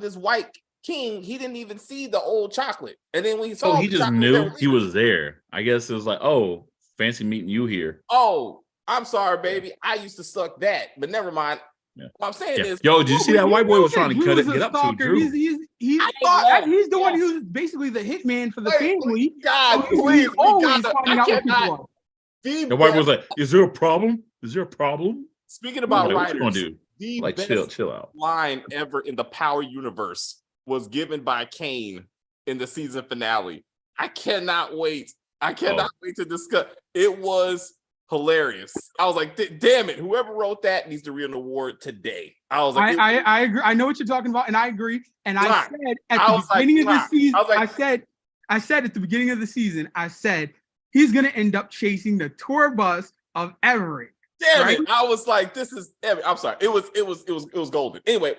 his white king, he didn't even see the old chocolate. And then when he saw
So he
the
just
chocolate,
knew
they were
he was there. I guess it was like, oh, fancy meeting you here.
oh, I'm sorry, baby. I used to suck that, but never mind.
Yeah.
What I'm saying
Yeah.
is,
Yo, did you see that white boy was trying to
Drew
cut it,
is a
get up to
stalker.
Drew?
He's
I thought-
the one
Yes.
who's basically the hitman for the
Wait,
family.
God,
So he's
please, we
always
gotta,
finding
I
out what people
cannot.
are.
The white boy was like, is there a problem? Is there a problem?
Speaking about
Like, what you
writers,
gonna do?
the
Like,
best
chill out.
line ever in the Power universe was given by Kane in the season finale. I cannot wait. I cannot wait to discuss. It was hilarious. I was like, damn it, whoever wrote that needs to win an award today. I was like,
I agree. I know what you're talking about, and I agree. And I
Right.
said at
I
the
was like,
beginning of the
right.
season,
I was like-
I said at the beginning of the season, I said he's gonna end up chasing the tour bus of Everett.
damn
Right?
it. I was like, this is, I'm sorry. It was golden. Anyway,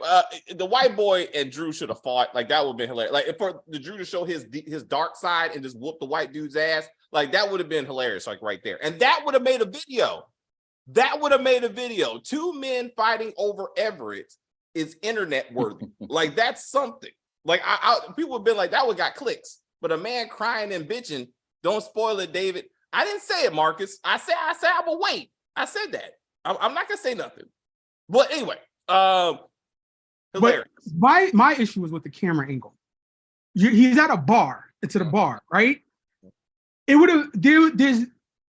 the white boy and Drew should have fought. Like that would have been hilarious. Like for the Drew to show his dark side and just whoop the white dude's ass, like that would have been hilarious, like right there. And that would have made a video. That would have made a video. Two men fighting over Everett is internet worthy. Like that's something. Like people have been like, that one got clicks, but a man crying and bitching, don't spoil it, David. I didn't say it, Marcus. I said I will wait. I said that. I'm not gonna say nothing. But anyway, hilarious.
But my issue was with the camera angle. He's at a bar. It's at a bar, right? It would have there's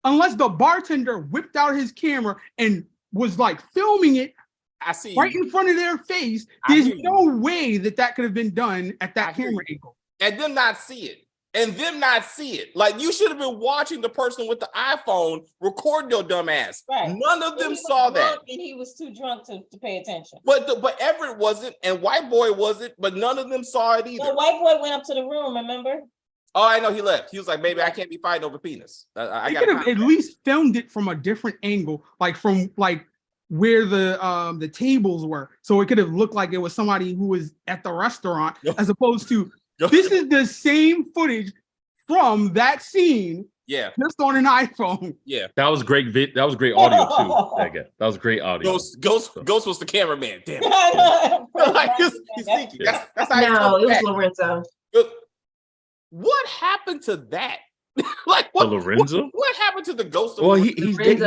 unless the bartender whipped out his camera and was like filming it.
I see
right in front of their face. There's no way that could have been done at that camera angle.
And them not see it. Like, you should have been watching the person with the iPhone recording your dumb ass.
Right.
None of them saw that.
And he was too drunk to pay attention.
But Everett wasn't, and White Boy wasn't, but none of them saw it either.
Well, White Boy went up to the room, remember?
Oh, I know, he left. He was like, baby, I can't be fighting over penis. I
could have at least filmed it from a different angle, like from where the tables were, so it could have looked like it was somebody who was at the restaurant, as opposed to this is the same footage from that scene.
Yeah,
just on an iPhone.
Yeah,
that was great. That was great audio too. That was great audio.
Ghost was the cameraman. Damn it. Like, he's sneaky. That's how.
No, it was Lorenzo.
What happened to that? Like, what happened to the ghost of?
Well, he's dead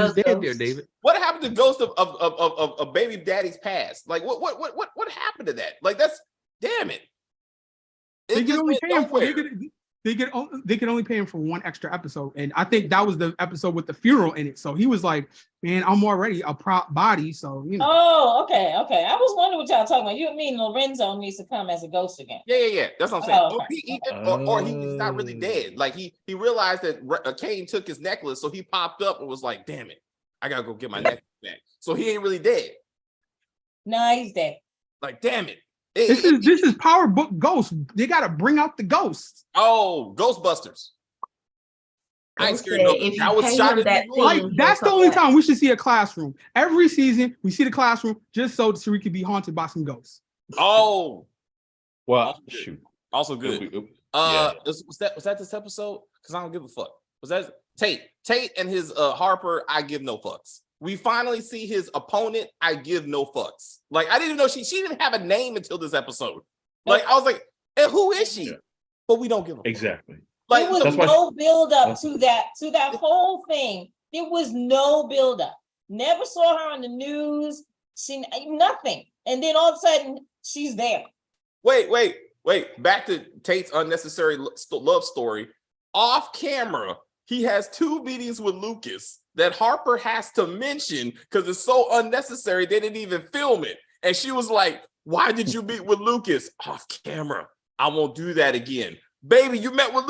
there, David.
What happened to the ghost of baby daddy's past? Like, what happened to that? Like, that's damn it.
They could only pay him for they could only pay him for one extra episode, and I think that was the episode with the funeral in it. So he was like, "Man, I'm already a prop body, so you know."
Oh, okay. I was wondering what y'all talking about. You mean Lorenzo needs to come as a ghost again?
Yeah. That's what I'm saying.
Oh,
okay. He's not really dead. Like he realized that Kane took his necklace, so he popped up and was like, "Damn it, I gotta go get my necklace back." So he ain't really dead.
Nah, he's dead.
Like, damn it.
This is Power Book Ghost. They gotta bring out the ghosts.
Oh, Ghostbusters. I ain't scared of it. I was shocked
that
that's the only time we should see a classroom. Every season we see the classroom just so Tariq can be haunted by some ghosts.
Oh,
well, shoot.
Also good. Was that this episode? Because I don't give a fuck. Was that Tate and his Harper? I give no fucks. We finally see his opponent. I give no fucks. Like, I didn't even know she didn't have a name until this episode. Like, I was like, and who is she? But we don't give a fuck.
Exactly.
Like, there was no build up to that whole thing. There was no build up. Never saw her on the news. She nothing. And then all of a sudden, she's there.
Wait. Back to Tate's unnecessary love story. Off camera, he has 2 meetings with Lucas that Harper has to mention because it's so unnecessary. They didn't even film it. And she was like, "Why did you meet with Lucas?" Off camera. "I won't do that again." "Baby, you met with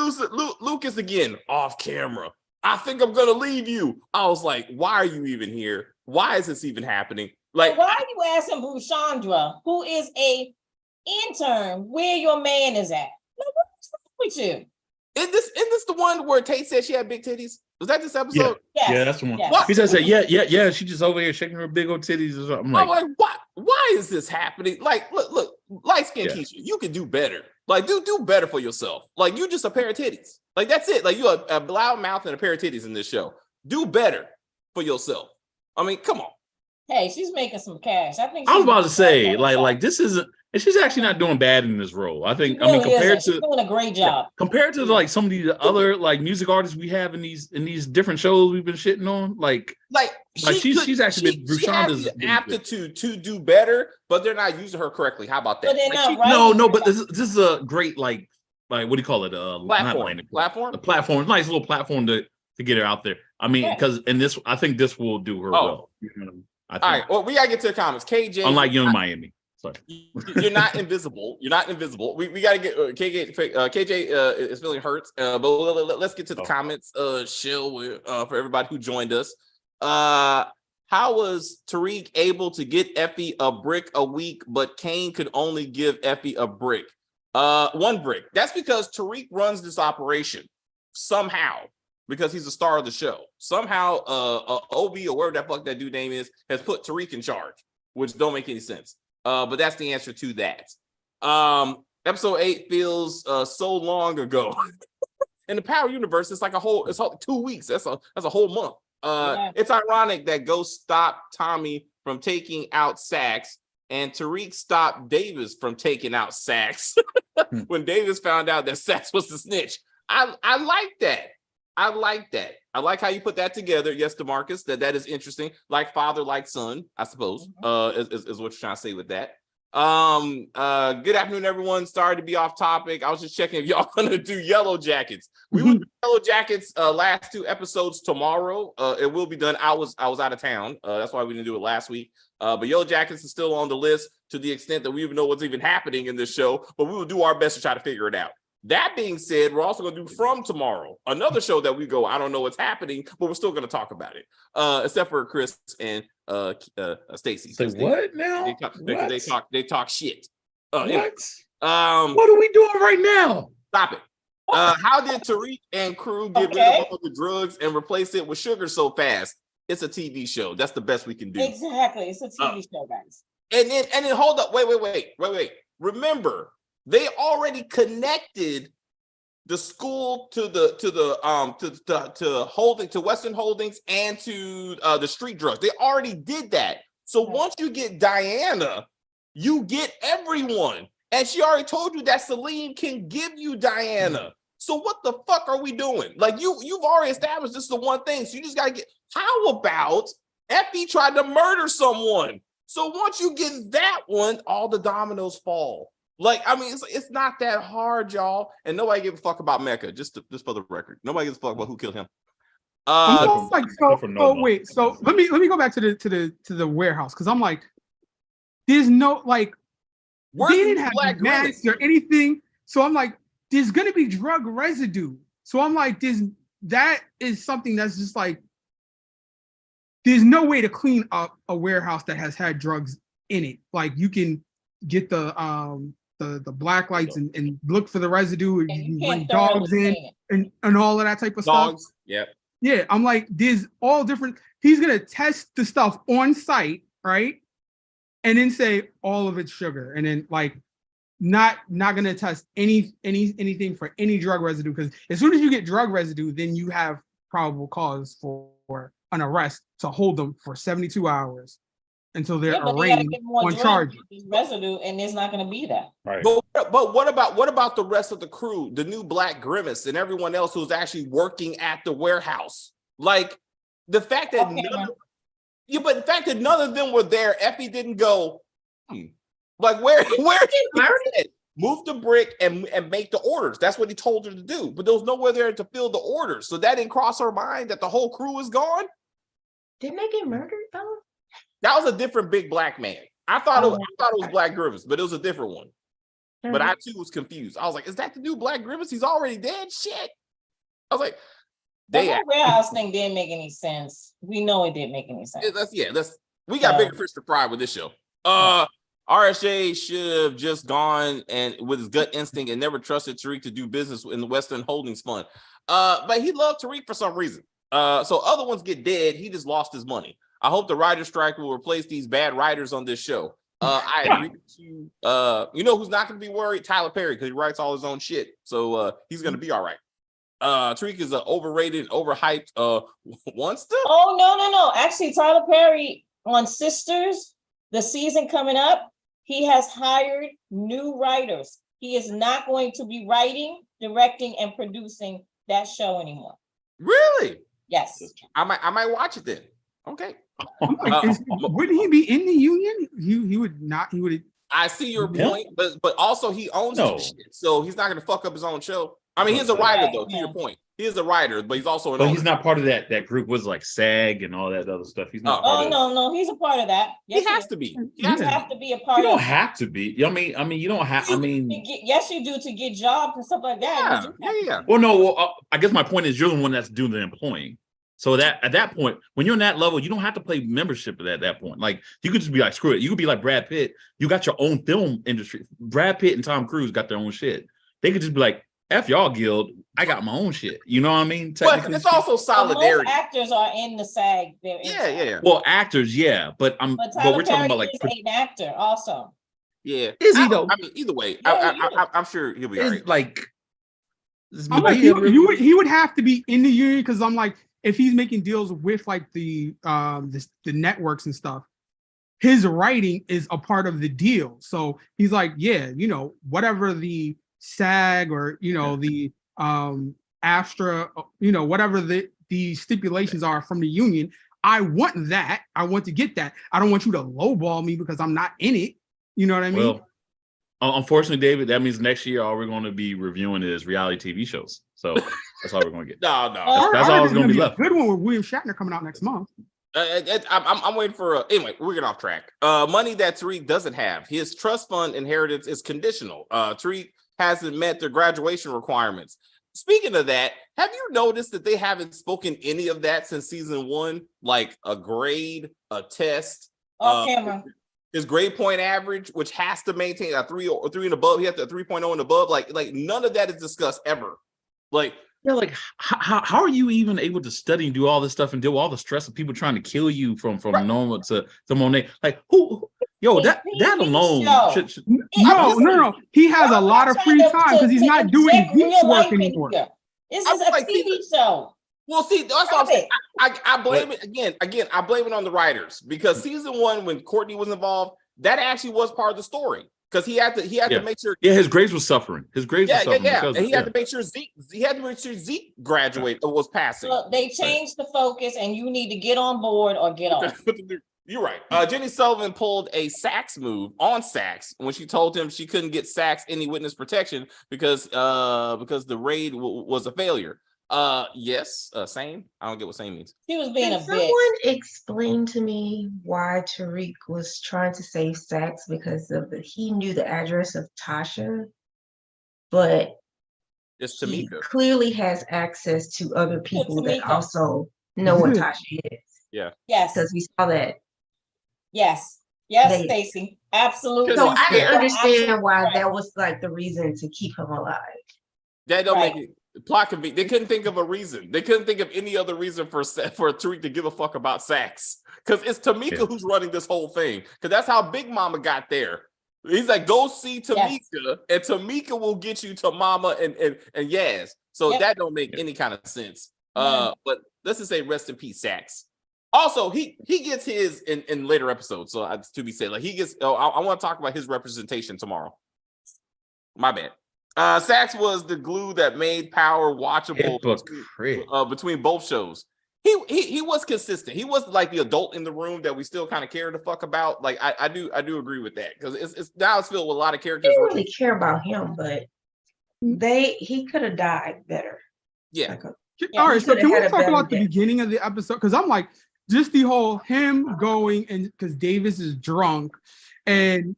Lucas again." Off camera. "I think I'm going to leave you." I was like, why are you even here? Why is this even happening? Like,
why are you asking Bushandra, who is a intern, where your man is at? No, what's wrong with you?
Isn't this the one where Tate said she had big titties? Was that this episode?
Yes.
Yeah, that's the one.
Yes.
He said, yeah. She just over here shaking her big old titties or something.
I'm like, why is this happening? Like, look, light skin Keisha, you can do better. Like, do better for yourself. Like, you just a pair of titties. Like, that's it. Like, you a loud mouth and a pair of titties in this show. Do better for yourself. I mean, come on.
Hey, she's making some cash. I
was about to say, like this isn't. And she's actually not doing bad in this role. I think.
Really
compared to
she's doing a great job.
Compared to like some of the other like music artists we have in these different shows we've been shitting on, she's actually been.
She has the aptitude to do better, but they're not using her correctly. How about that?
But they're not
no. But this is a great like what do you call it?
Platform.
A platform. Nice little platform to get her out there. I mean, because in this, I think this will do her well.
All right. Well, we gotta get to the comments. KJ,
unlike Young Miami. Sorry.
You're not invisible. You're not invisible. We got to get KJ is feeling hurt. But let's get to the comments. Shill for everybody who joined us. How was Tariq able to get Effie a brick a week, but Kane could only give Effie a brick? 1 brick. That's because Tariq runs this operation somehow, because he's the star of the show. Somehow, OB or whatever that fuck that dude name is has put Tariq in charge, which don't make any sense. But that's the answer to that. Episode 8 feels so long ago. In the Power universe, it's like it's 2 weeks. That's a whole month. It's ironic that Ghost stopped Tommy from taking out Saxe and Tariq stopped Davis from taking out Saxe. when Davis found out that Saxe was the snitch. I like that. I like that. I like how you put that together. Yes, DeMarcus, that is interesting. Like father, like son, I suppose, is what you're trying to say with that. Good afternoon, everyone. Sorry to be off topic. I was just checking if y'all gonna do Yellow Jackets. We will do Yellow Jackets last 2 episodes tomorrow. It will be done. I was out of town. That's why we didn't do it last week. But Yellow Jackets is still on the list to the extent that we even know what's even happening in this show, but we will do our best to try to figure it out. That being said, we're also going to do From tomorrow, another show that we go, I don't know what's happening, but we're still going to talk about it. Except for Chris and Stacy.
Say what now?
They talk shit.
What?
Anyway,
what are we doing right now?
Stop it. How did Tariq and crew get rid of all the drugs and replace it with sugar so fast? It's a TV show. That's the best we can do.
Exactly. It's a TV show, guys.
And then hold up. Wait. Remember, they already connected the school to Western Holdings and to the street drugs. They already did that. So once you get Diana, you get everyone. And she already told you that Celine can give you Diana. So what the fuck are we doing? Like you've already established this is the one thing. So you just gotta get. How about Effie tried to murder someone? So once you get that one, all the dominoes fall. Like, I mean, it's not that hard, y'all. And nobody gives a fuck about Mecca, just for the record. Nobody gives a fuck about who killed him.
So let me go back to the warehouse, because I'm like, there's no like, they didn't have masks or anything. So I'm like, there's gonna be drug residue. So I'm like, that is something that's just like, there's no way to clean up a warehouse that has had drugs in it. Like, you can get the black lights and look for the residue, and you can bring dogs in and all of that type of stuff. Yeah, I'm like, there's all different. He's gonna test the stuff on site, right? And then say all of it's sugar, and then like not gonna test anything for any drug residue, because as soon as you get drug residue, then you have probable cause for an arrest to hold them for 72 hours until they're arraigned on charges.
Residue, and there's not going to be that.
Right.
But what about the rest of the crew, the new Black Grimace and everyone else who's actually working at the warehouse? Like the fact that none of them were there. Effie didn't go. Like where move the brick and make the orders. That's what he told her to do. But there was nowhere there to fill the orders, so that didn't cross her mind that the whole crew is gone.
Didn't they get murdered though?
That was a different big black man. I thought it was Black Grimace, but it was a different one. But I too was confused. I was like, is that the new Black Grimace? He's already dead? Shit. I was like,
the warehouse thing didn't make any sense. We know it didn't make any sense.
We got bigger fish to fry with this show. RSJ should have just gone and with his gut instinct and never trusted Tariq to do business in the Western Holdings Fund. But he loved Tariq for some reason. So other ones get dead. He just lost his money. I hope the writer strike will replace these bad writers on this show. I agree with you. You know who's not going to be worried? Tyler Perry, because he writes all his own shit. So he's going to be all right. Tariq is an overrated, overhyped monster.
Oh, no. Actually, Tyler Perry on Sisters, the season coming up, he has hired new writers. He is not going to be writing, directing, and producing that show anymore.
Really?
Yes.
I might watch it then. Okay.
Wouldn't he be in the union? He would not. He would.
I see your point, but also he owns the shit, so he's not going to fuck up his own show. I mean, he's a writer though. To your point, he is a writer, but he's also
an owner. He's not part of that group. Was like SAG and all that other stuff. He's not.
No, he's a part of that.
Yes, he has to be.
He has to be a part.
You don't have to be. I mean, you don't have.
Yes, you do, to get jobs and stuff like that.
Yeah.
Well, no. I guess my point is you're the one that's doing the employing. So that at that point, when you're on that level, you don't have to pay membership at that point. Like, you could just be like, screw it. You could be like Brad Pitt. You got your own film industry. Brad Pitt and Tom Cruise got their own shit. They could just be like, F y'all guild, I got my own shit. You know what I mean?
But it's also solidarity.
Most actors are in the SAG.
Yeah.
Well, actors, yeah. But we're talking about like
an actor also.
Yeah.
Is he though?
I mean, either way, I'm sure he'll be all right.
Like,
he would have to be in the union, because I'm like, if he's making deals with like the networks and stuff, his writing is a part of the deal. So he's like, yeah, whatever the SAG or the Astra, whatever the stipulations are from the union. I want that. I want to get that. I don't want you to lowball me because I'm not in it. You know what I mean?
Well, unfortunately, David, that means next year all we're going to be reviewing is reality TV shows. So that's all we're going to get.
No.
That's all it's going to be left.
A good one with William Shatner coming out next month.
I'm waiting for anyway, we're getting off track. Money that Tariq doesn't have. His trust fund inheritance is conditional. Tariq hasn't met their graduation requirements. Speaking of that, have you noticed that they haven't spoken any of that since season 1? Like a grade, a test,
camera.
His grade point average, which has to maintain a 3 or 3 and above. He has to 3.0 and above. Like none of that is discussed ever. Like,
like how are you even able to study and do all this stuff and deal with all the stress of people trying to kill you from Norma to Monet? Like who? Yo, that alone should
No. He has a lot of free time because he's not doing geeks work anymore.
This is a TV show.
Well, see, that's what I'm saying. I blame it again. I blame it on the writers because season 1, when Courtney was involved, that actually was part of the story because he had to make sure.
Yeah, his grades was suffering. His grades were suffering.
Because, and he had to make sure Zeke graduated or was passing.
So they changed the focus, and you need to get on board or get off.
You're right. Jenny Sullivan pulled a Saxe move on Saxe when she told him she couldn't get Saxe any witness protection because the raid was a failure. Yes, same. I don't get what same means.
He was being a bitch.
Someone explain to me why Tariq was trying to save Saxe because he knew the address of Tasha, but
it's
he
Tamika.
clearly has access to other people that also know what Tasha is.
Yeah.
Yes.
Because we saw that.
Yes, Stacey. Absolutely.
So I didn't understand why that was like the reason to keep him alive.
That don't make it plot convenient. They couldn't think of a reason. They couldn't think of any other reason for Tariq to give a fuck about Saxe. Because it's Tamika who's running this whole thing. Because that's how Big Mama got there. He's like, go see Tamika, and Tamika will get you to Mama and Yaz. So that don't make any kind of sense. But let's just say rest in peace, Saxe. Also, he gets his in later episodes. So to be said, like he gets. I want to talk about his representation tomorrow. My bad. Saxe was the glue that made Power watchable between both shows. He was consistent. He was like the adult in the room that we still kind of care to fuck about. Like I do agree with that because it's now it's filled with a lot of characters.
I didn't really care about him, but he could have died better.
Yeah.
All right. So can we talk about the beginning of the episode? Because I'm like, just the whole him going and because Davis is drunk and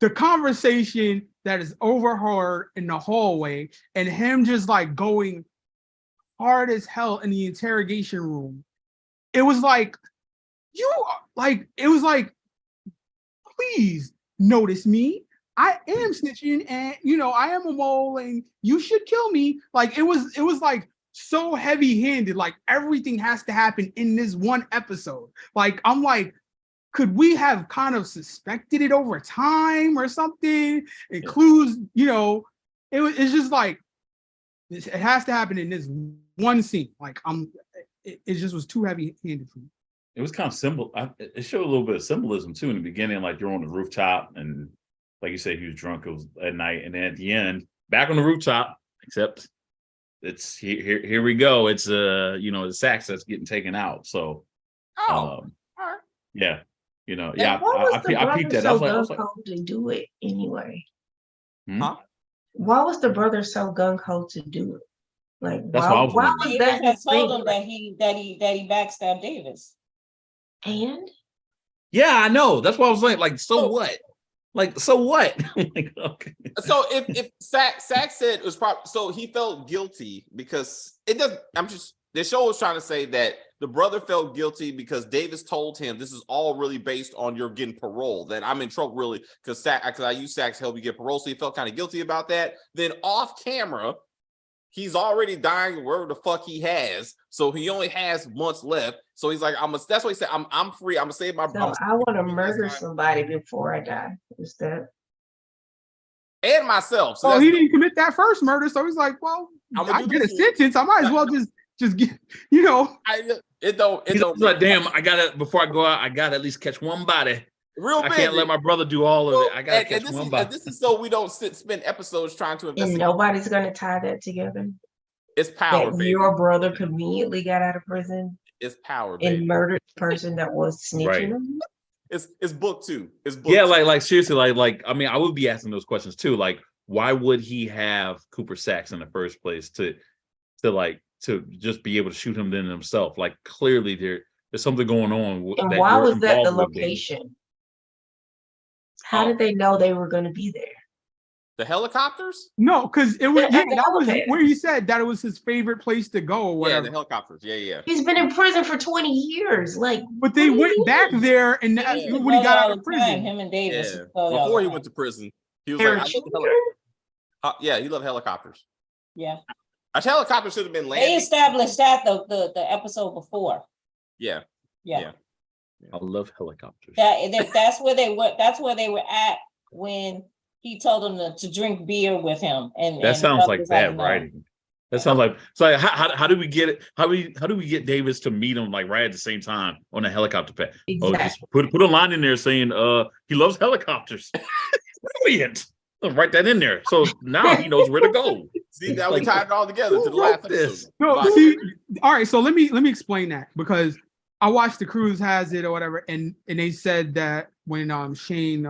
the conversation that is overheard in the hallway and him just like going hard as hell in the interrogation room. It was like, please notice me. I am snitching and, I am a mole and you should kill me. Like, it was like so heavy-handed. Like, everything has to happen in this one episode. Like, I'm like, could we have kind of suspected it over time or something? It clues, it's just like, it has to happen in this one scene. Like, it just was too heavy-handed for me.
It was kind of simple. It showed a little bit of symbolism too in the beginning, like you're on the rooftop and like you said, he was drunk. It was at night, and then at the end, back on the rooftop. Except it's here we go. It's the Saxe that's getting taken out. So,
all right.
Yeah,
I
peeped that.
So
I was like,
to do it anyway.
Huh?
Why was the brother so gung ho to do it? Like,
that's
why
was
Davis
that
had told him that he backstabbed Davis.
And
yeah, I know. That's why I was like, so what? Like, so what? Like, okay.
So if Saxe said it was probably so he felt guilty because it doesn't. The show was trying to say that the brother felt guilty because Davis told him this is all really based on your getting parole. That I'm in trouble really because I use Saxe to help you get parole. So he felt kind of guilty about that. Then off camera, he's already dying wherever the fuck he has. So he only has months left. So he's like, that's what he said. I'm free. I'm gonna save my.
So I want to murder somebody before I die. Is that?
And myself. So
he didn't commit that first murder. So he's like, well, I get a sentence. I might as well just get,
It don't.
Like, damn, before I go out, I gotta at least catch one body.
Real
I
busy.
can't let my brother do all of it. I gotta catch
this
one
is,
by.
this is so we don't spend episodes trying to
And
investigate.
nobody's gonna tie that together.
It's power,
That
baby.
your brother conveniently got out of prison
It's power, baby.
and murdered the person that was snitching
Right.
on you.
It's book 2. It's book
Yeah,
2.
like seriously, like I mean, I would be asking those questions too. Like, why would he have Cooper Saxe in the first place to just be able to shoot him then himself? Like, clearly there's something going on.
And
that
why
you're
was that the
involved with, baby.
location? How did they know they were going to be there?
The helicopters?
No, because it was
Yeah,
that was
okay.
where he said that it was his favorite place to go or
Yeah,
whatever.
the helicopters. Yeah.
He's been in prison for 20 years. Like,
But they
what do you
went back
mean?
there and
He used to
when he
go
got
there
out
all
of
the
prison.
time, him and Davis.
Yeah.
used to go there all
Before
the
he
time.
went to prison, he was
There
like,
are
I love
children?
yeah, he loved helicopters.
Yeah,
A helicopter should have been
they
landing.
established that the episode before.
Yeah.
Yeah,
I love helicopters.
that's where they were. That's where they were at when he told them to drink beer with him. And
That sounds like
was
bad
no.
writing. That sounds like so. Like, how do we get it? How do we get Davis to meet him like right at the same time on a helicopter pad?
Exactly.
Oh, just put a line in there saying he loves helicopters. Brilliant. I'll write that in there. So now he knows where to go.
See, now we tied it all together to the
Who
last
wrote this?
episode.
No,
Wow.
see, all right. So let me explain that because I watched The Cruise Has It or whatever, and they said that when Shane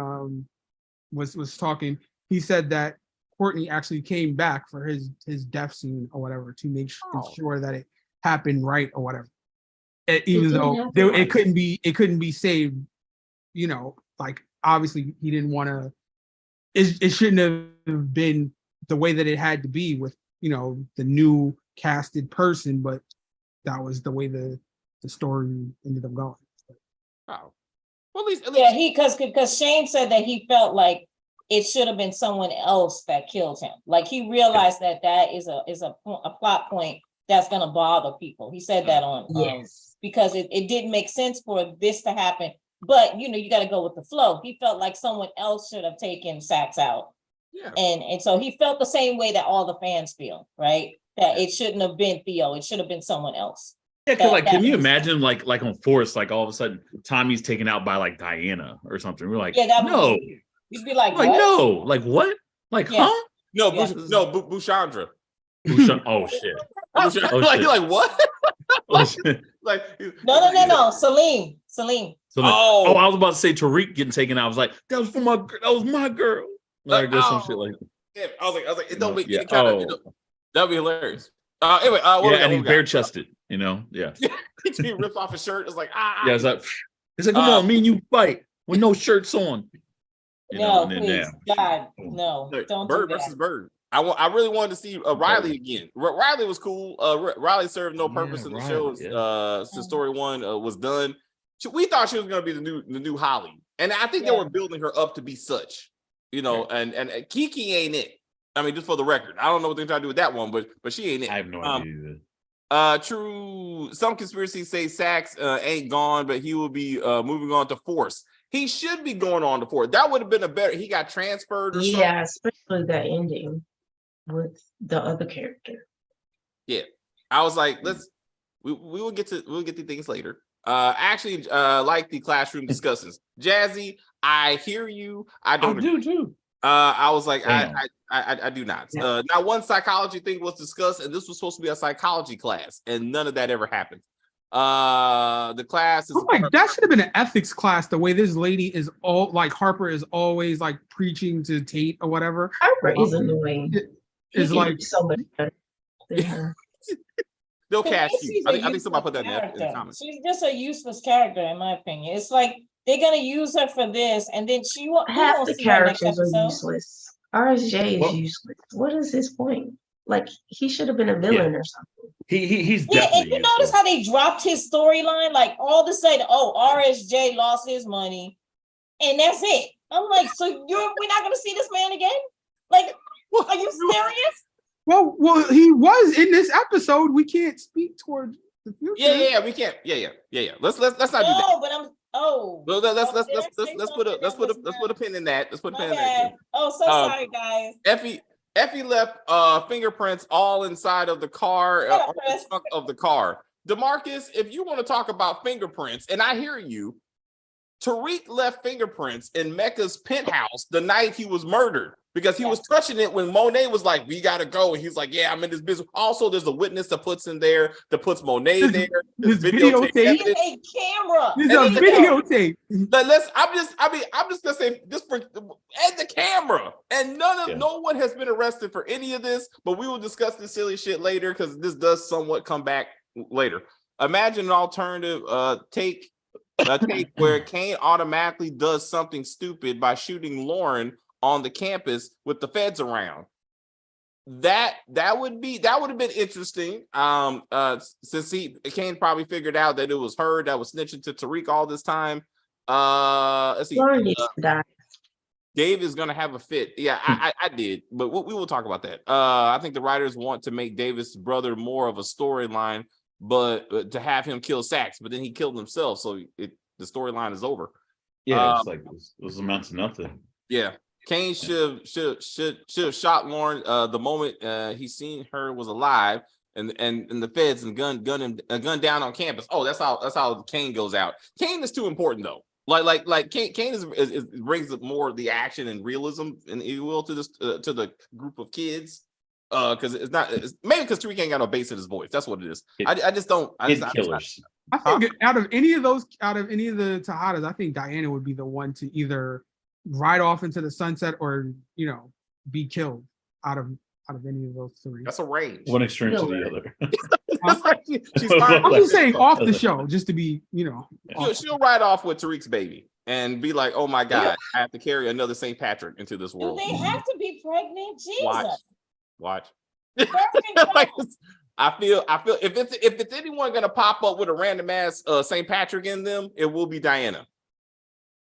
was talking, he said that Courtney actually came back for his death scene or whatever to make sure that it happened right or whatever. Even though it couldn't be saved, like obviously he didn't want to. It shouldn't have been the way that it had to be with the new casted person, but that was the way the story ended up going.
Wow. Well, at least
because Shane said that he felt like it should have been someone else that killed him. Like he realized that is a plot point that's gonna bother people. He said that on because it didn't make sense for this to happen. But you got to go with the flow. He felt like someone else should have taken Saxe out.
Yeah.
And so he felt the same way that all the fans feel, right? That it shouldn't have been Theo. It should have been someone else.
Yeah, because can you imagine like on Force, like all of a sudden Tommy's taken out by like Diana or something? We're like, no.
You'd be like,
what? No, like what? Like, huh?
No, Bushandra.
Oh shit.
Like what?
Oh, shit.
Like
no. Celine.
So I was about to say Tariq getting taken out. I was like, that was my girl. Like there's some shit like that.
Yeah, I was like, it don't make any
that'd
be hilarious. Anyway,
and he's bare chested, yeah.
He rips off his shirt. It's like
Yeah, it's like come on, me and you fight with no shirts on.
Please, God, no, don't
Bird
do that.
versus Bird. I really wanted to see Riley again. Riley was cool. Riley served no purpose in the show. Since story 1 was done. We thought she was going to be the new Holly, and I think they were building her up to be such. And Kiki ain't it. I mean, just for the record, I don't know what they're trying to do with that one, but she ain't it.
I have no idea either.
True. Some conspiracies say Saxe ain't gone, but he will be moving on to Force. He should be going on to Force. That would have been a better. He got transferred or something.
Yeah, especially that ending with the other character.
Yeah, I was like, we will get to things later. Actually, like the classroom discussions. Jazzy, I hear you. I don't.
I do too.
I was like, I do not. Now, one psychology thing was discussed, and this was supposed to be a psychology class, and none of that ever happened. The class is
that should have been an ethics class. The way this lady is all like Harper is always like preaching to Tate or whatever.
Harper is annoying.
It's like
so much better than her.
They'll cash you. I think somebody put that in the comments.
She's just a useless character, in my opinion. It's like they're gonna use her for this, and then she won't.
Half the characters are useless. RSJ is
Well,
useless. What is his point? Like he should have been a villain or something.
He's
Yeah,
definitely
and you notice how they dropped his storyline? Like all of a sudden, RSJ lost his money, and that's it. I'm like, so we're not gonna see this man again? Like, are you serious?
Well, he was in this episode. We can't speak toward the future.
Yeah, we can't. Yeah. Let's not do that.
No, but I'm. Oh,
well, let's put a pin in that. Let's put a pin in that.
Oh, so sorry, guys.
Effie left fingerprints all inside of the car, on the trunk of the car. DeMarcus, if you want to talk about fingerprints, and I hear you, Tariq left fingerprints in Mecca's penthouse the night he was murdered because he was touching it when Monet was like, "We gotta go," and he's like, "Yeah, I'm in this business." Also, there's a witness that puts Monet there.
There's videotape.
There's a camera.
There's a videotape.
I'm just gonna say this for and the camera, and no one has been arrested for any of this. But we will discuss this silly shit later because this does somewhat come back later. Imagine an alternative take where Kane automatically does something stupid by shooting Lauren on the campus with the feds around. That would have been interesting. Since Kane probably figured out that it was her that was snitching to Tariq all this time. Let's see. Dave is gonna have a fit. Yeah, I did, but we will talk about that. I think the writers want to make Davis' brother more of a storyline, but to have him kill Saxe, but then he killed himself, so the storyline is over.
Yeah, it's like this amounts to nothing.
Yeah, Kane should have shot Lauren the moment he seen her was alive, and the feds and gun down on campus. Oh, that's how Kane goes out. Kane is too important though. Like Kane is brings more of the action and realism and you will to this to the group of kids. Because maybe because Tariq ain't got no bass in his voice. That's what it is. I just don't.
Killers.
I think out of any of the Tejadas, I think Diana would be the one to either ride off into the sunset or be killed out of any of those three.
That's a range.
One extreme to the other.
I'm just saying off the show, just to be
She'll ride off with Tariq's baby and be like, "Oh my God, I have to carry another St. Patrick into this world."
Do they have to be pregnant? Jesus.
Watch. Like, I feel if it's anyone gonna pop up with a random ass St. Patrick in them, it will be Diana.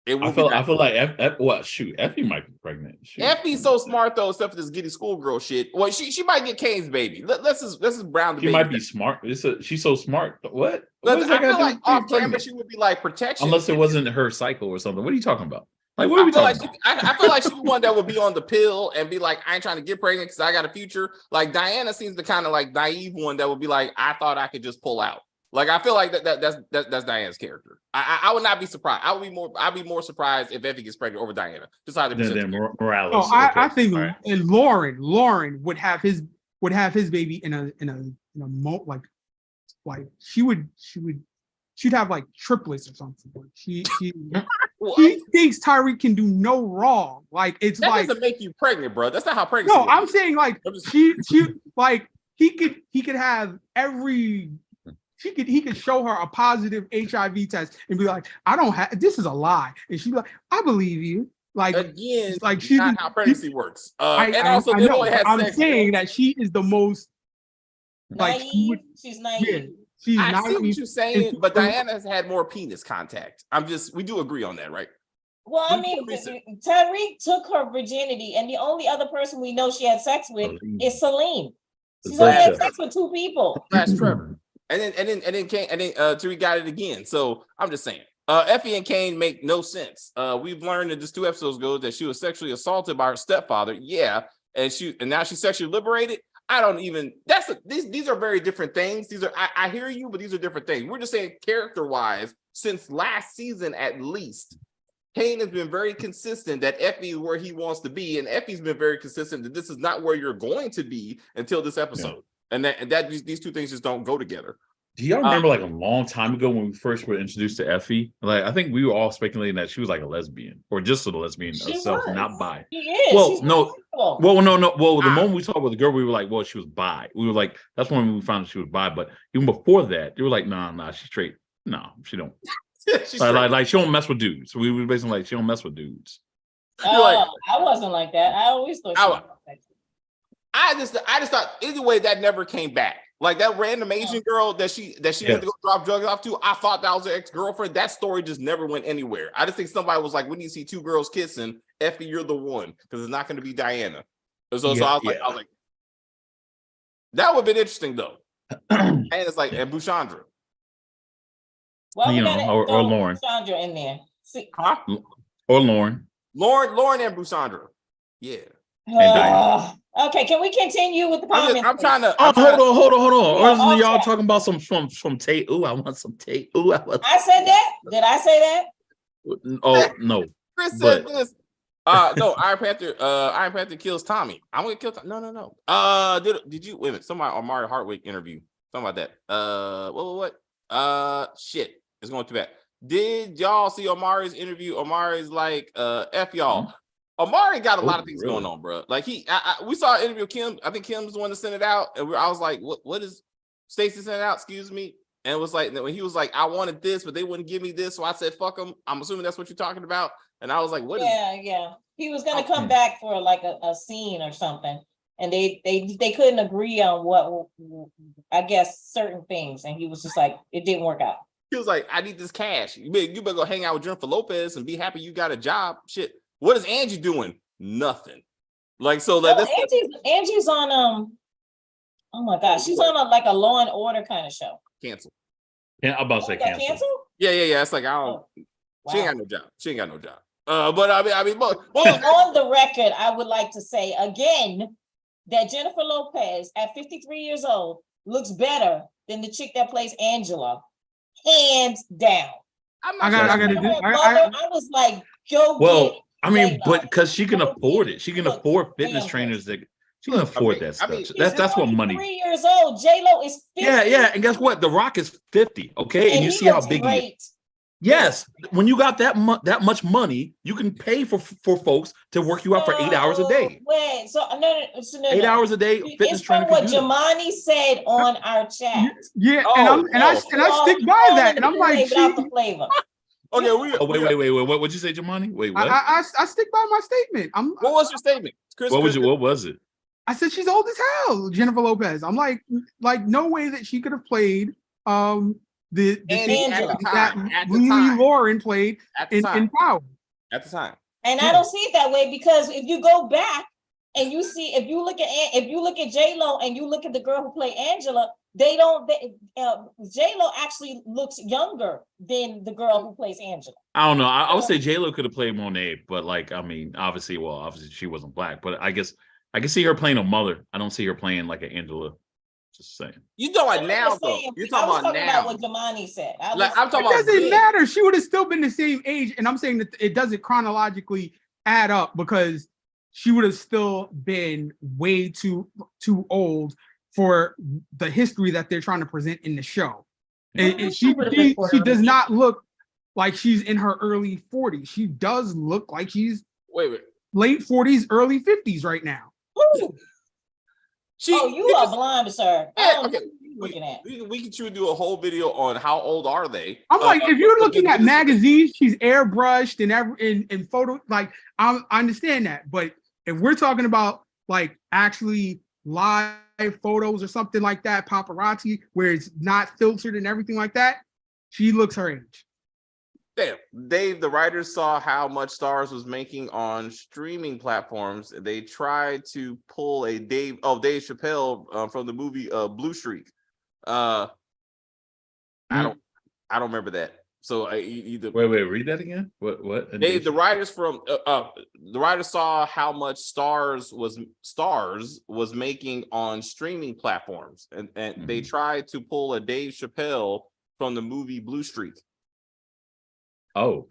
I feel like Effie might be pregnant. Shoot.
Effie's so smart though, except for this giddy schoolgirl shit. Well, she might get Kane's baby. Let's just brown the
baby. She might be smart. She's so smart. What? I
feel like off camera she would be like protection.
Unless it wasn't her cycle or something. What are you talking about? Like, what are we talking about?
I feel like she's the one that would be on the pill and be like, I ain't trying to get pregnant because I got a future. Like Diana seems the kind of like naive one that would be like, I thought I could just pull out. Like I feel like that's Diana's character. I would not be surprised. I'd be more surprised if Effie gets pregnant over Diana. Just how they
Morales.
Oh, I think and Lauren would have his baby in a she'd have like triplets or something. She thinks Tariq can do no wrong. Like it's
that
like
doesn't make you pregnant, bro. That's not how pregnancy.
No, I'm saying like she like he could have every. He could show her a positive HIV test and be like, I don't have this is a lie. And she'd be like, I believe you. Like
again, like she's not how pregnancy works. I'm
saying that she is the most like
naive. She's naive.
Yeah,
I see what you're saying, but Diana has had more penis contact. We do agree on that, right?
Well, I mean, Tariq took her virginity, and the only other person we know she had sex with is Celine. She's only had sex with 2 people.
That's Trevor. And then Tariq got it again. So I'm just saying, Effie and Kane make no sense. We've learned that just 2 episodes ago that she was sexually assaulted by her stepfather. Yeah, and now she's sexually liberated. I don't even. These are very different things. These are I hear you, but these are different things. We're just saying character wise. Since last season, at least, Kane has been very consistent that Effie is where he wants to be, and Effie's been very consistent that this is not where you're going to be until this episode. Yeah. And that these 2 things just don't go together.
Do y'all remember like a long time ago when we first were introduced to Effie? Like I think we were all speculating that she was like a lesbian or just a lesbian herself, not bi.
She is.
Well, no. Well, no. Well, the moment we talked with the girl, we were like, well, she was bi. We were like, that's when we found out she was bi. But even before that, they were like, nah, she's straight. No, she don't. like she don't mess with dudes. So we were basically like, she don't mess with dudes.
I wasn't like that. I always thought she was like that.
I just thought either way that never came back. Like that random Asian girl that she went to go drop drugs off to. I thought that was her ex-girlfriend. That story just never went anywhere. I just think somebody was like, when you see 2 girls kissing, Effie, you're the one, because it's not going to be Diana. So I was like, that would have been interesting though. And it's like, and Bushandra.
Well,
or Lauren.
Bushandra in there. See,
or Lauren.
Lauren and Bushandra. Yeah.
Okay, can we continue with the comments?
I'm trying to.
Hold on. Or y'all talking about some from Tate? Ooh, I want some Tate. Ooh,
I said that. Did I say that?
Oh no.
Chris said this. No, Iron Panther kills Tommy. I'm gonna kill Tommy. No. Did you wait a minute? Somebody on Mario Hardwick interview. Something about that. What? Shit. It's going too bad. Did y'all see Omari's interview? Omari's like, F y'all. Omari got a lot of things going on, bro. Like we saw an interview with Kim. I think Kim's the one to send it out. And I was like, what is Stacey sent out? Excuse me. And it was like, when he was like, I wanted this, but they wouldn't give me this. So I said, fuck them. I'm assuming that's what you're talking about. And I was like, what?
Yeah. He was gonna come back for like a scene or something. And they couldn't agree on what, I guess, certain things. And he was just like, it didn't work out.
He was like, I need this cash. You better go hang out with Jennifer Lopez and be happy you got a job. Shit. What is Angie doing? Nothing. Like, so that
Angie's on oh my gosh, she's on a Law and Order kind of show.
Cancel.
Yeah, I'm about to say cancel.
Yeah. It's like, I don't. Wow. She ain't got no job. But I mean,
on the record, I would like to say again that Jennifer Lopez at 53 years old looks better than the chick that plays Angela, hands down. I was like,
I mean, but because she can afford it, she can afford fitness trainers that she can afford that stuff. That's what money.
3 years old. J-Lo is 50.
Yeah, and guess what? The Rock is 50. Okay, and you see how big he is. Yes, when you got that much money, you can pay for folks to work you out for 8 hours a day.
Wait, so no.
8 hours a day.
It's from what Jamani said on our chat.
Yeah, and I stick by that, and I'm like,
the flavor.
Okay,
wait. What would you say, Jamani? Wait, what?
I stick by my statement.
What was your statement, Chris?
What was it?
I said she's old as hell, Jennifer Lopez. I'm like no way that she could have played the thing that Lee Lauren played in Power
at the time.
And I don't see it that way, because if you go back and you see, if you look at J-Lo and you look at the girl who played Angela, J-Lo actually looks younger than the girl who plays Angela.
I don't know. I would say J-Lo could have played Monet, but obviously she wasn't black, but I guess I can see her playing a mother. I don't see her playing like an Angela. Just saying.
You talking about now, though? You're talking about now.
What Jamani said.
I'm talking about.
It doesn't matter. She would have still been the same age, and I'm saying that it doesn't chronologically add up, because she would have still been way too old for the history that they're trying to present in the show. And she does not look like she's in her early 40s. She does look like she's late 40s, early 50s right now.
Ooh. You are blind, sir.
Yeah, okay. We can truly do a whole video on how old are they.
I'm like, if you're looking at magazines, she's airbrushed and photo. Like, I understand that, but if we're talking about like actually live photos or something like that, paparazzi, where it's not filtered and everything like that, she looks her age.
Damn, Dave, the writers saw how much STARZ was making on streaming platforms. They tried to pull a Dave Chappelle from the movie Blue Streak. I don't remember that. So wait,
read that again. What?
Dave, the writers saw how much STARZ was making on streaming platforms, and they tried to pull a Dave Chappelle from the movie Blue Streak.
Oh,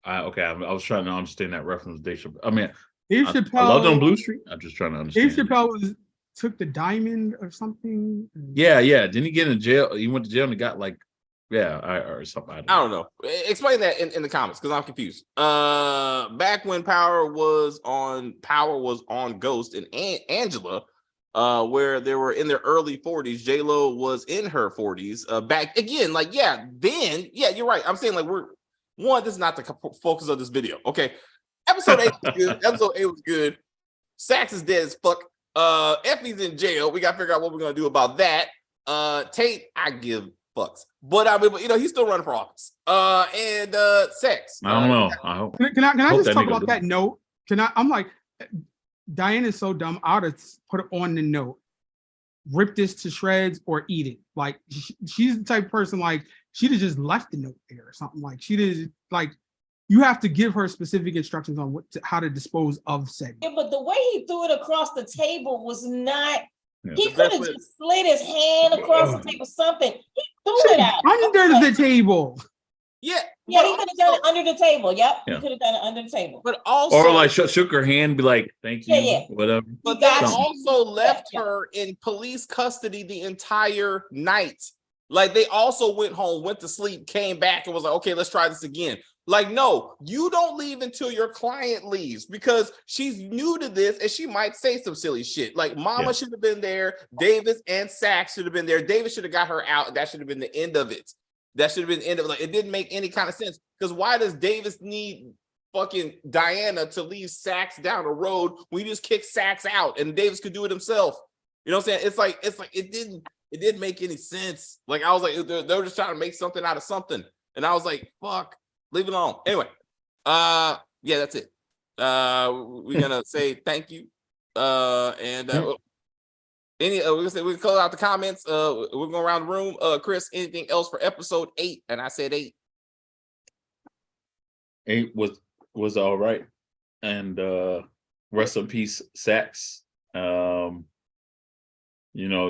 okay. I was trying to understand that reference. Dave Chappelle. I mean,
Dave Chappelle.
I loved on Blue Street. I'm just trying to understand.
Dave Chappelle took the diamond or something.
Yeah. Didn't he get in jail? He went to jail and got or something. I
don't know. Explain that in the comments, because I'm confused. Back when Power was on Ghost and Angela, where they were in their early 40s, J-Lo was in her 40s. Back again, you're right. I'm saying this is not the focus of this video. Okay. Episode 8 was good. Episode 8 was good. Saxe is dead as fuck. Effie's in jail. We got to figure out what we're going to do about that. Tate, I give fucks. But he's still running for office. And Saxe.
I don't know. I hope.
Can I just talk about that note? I'm like, Diane is so dumb. I would have put it on the note. Rip this to shreds or eat it. Like, she's the type of person, like, she'd have just left the note there or something. Like, she did, like, you have to give her specific instructions on how to dispose of said.
Yeah, but the way he threw it across the table was not. Yeah. He could have just slid his hand across the table, something. He threw it out
under the table.
Yeah,
Yeah, he could have done it under the table. Yep,
Yeah.
he could have done it under the table.
But also,
or like shook her hand, be like, "Thank you,"
Yeah.
whatever.
but
He
they
got
also left
Yeah.
her in police custody the entire night. Like they also went home, went to sleep, came back, and was like, "Okay, let's try this again." Like, no, you don't leave until your client leaves because she's new to this and she might say some silly shit. Like, Mama should have been there. Davis and Saxe should have been there. Davis should have got her out. That should have been the end of it. That should have been the end of it. Like, it didn't make any kind of sense because why does Davis need fucking Diana to leave Saxe down the road? We just kick Saxe out and Davis could do it himself. You know what I'm saying? It's like it didn't make any sense. Like, I was like, they were just trying to make something out of something. And I was like, fuck. Leave it alone. Anyway, yeah, that's it. We're gonna say thank you. And we're gonna close out the comments. We're going around the room. Chris, anything else for episode 8? And I said 8.
8 was all right. And rest in peace, Saxe. You know,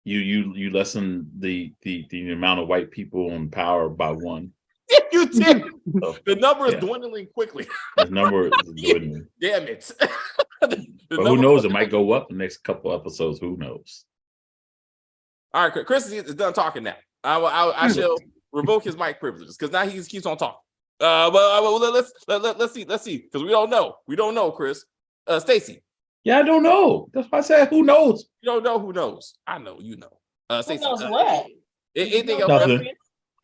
you lessen the amount of white people in power by 1.
You did.
So,
The number is dwindling quickly.
the number is dwindling.
Damn it.
But who knows? It might go up the next couple episodes. Who knows?
All right, Chris is done talking now. I shall revoke his mic privileges because now he just keeps on talking. But let's see because we don't know. We don't know, Chris. Stacy.
Yeah, I don't know. That's why I said who knows.
You don't know who knows. I know you know.
Who knows what?
Anything else?
Nothing.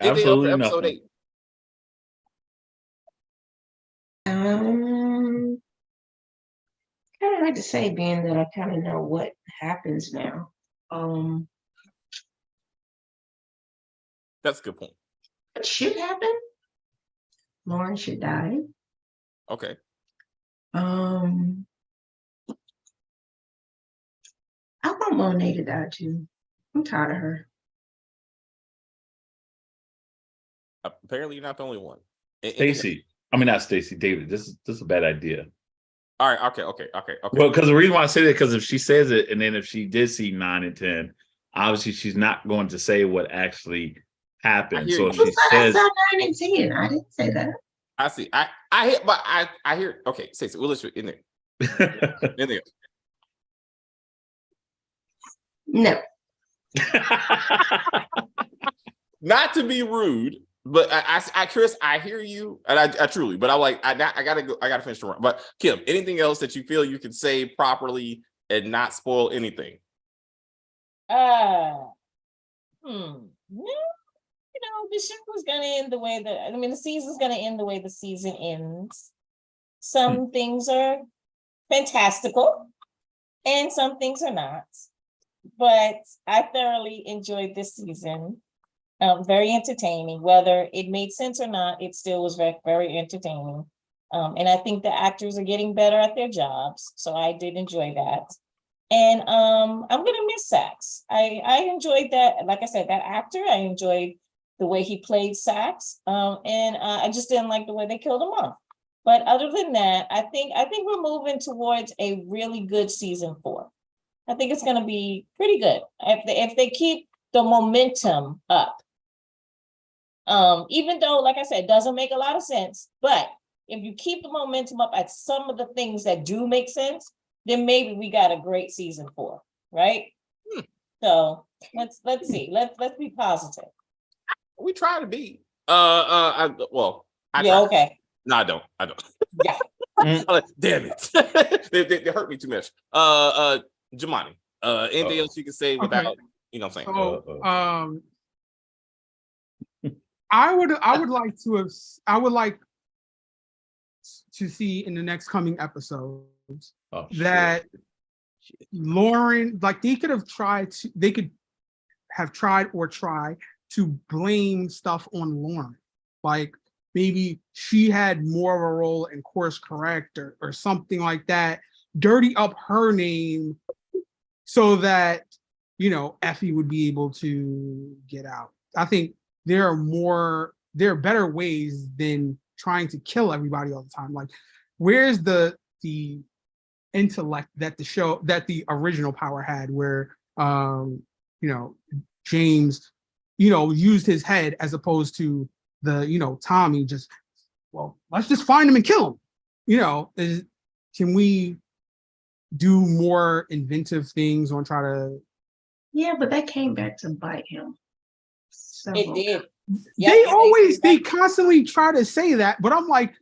Absolutely
for episode
nothing.
8? Kind of hard to say, being that I kind of know what happens now.
That's a good point.
What should happen? Lauren should die.
Okay.
I want Monet to die too. I'm tired of her.
Apparently, you're not the only one.
Stacy. I mean, not Stacy. David. This is a bad idea.
All right. Okay.
Well, because the reason why I say that, because if she says it, and then if she did see 9 and 10, obviously she's not going to say what actually happened. So if she says
9 and 10, I didn't say that.
I see. I hear, but I hear. Okay, Stacy, we'll let you in there. In there.
No.
Not to be rude, but I Chris, I hear you, and I truly, but I gotta go. I gotta finish the run. But Kim, anything else that you feel you can say properly and not spoil anything?
No, the show was gonna end the way that the season's gonna end the way the season ends. Some things are fantastical, and some things are not. But I thoroughly enjoyed this season. Very entertaining. Whether it made sense or not, it still was very, very entertaining. And I think the actors are getting better at their jobs. So I did enjoy that. And I'm gonna miss Saxe. I enjoyed that. Like I said, that actor, I enjoyed the way he played Saxe. And I just didn't like the way they killed him off. But other than that, I think we're moving towards a really good season 4. I think it's gonna be pretty good if they keep the momentum up. Even though, like I said, it doesn't make a lot of sense, but if you keep the momentum up at some of the things that do make sense, then maybe we got a great season 4, right? So let's see. Let's be positive.
We try to be. I
Okay.
No, I don't.
Yeah.
Damn it. they hurt me too much. Jemani, anything else you can say without, you know what I'm saying?
So, I would like to see in the next coming episodes that Lauren, like they could have tried to blame stuff on Lauren. Like maybe she had more of a role in course correct or something like that, dirty up her name so that, Effie would be able to get out. I think there are better ways than trying to kill everybody all the time. Like, where's the intellect that the original Power had, where James, used his head as opposed to the, Tommy just, well, let's just find him and kill him. Can we do more inventive things on try to?
Yeah, but that came back to bite him. So
It did.
They constantly try to say that, but I'm like,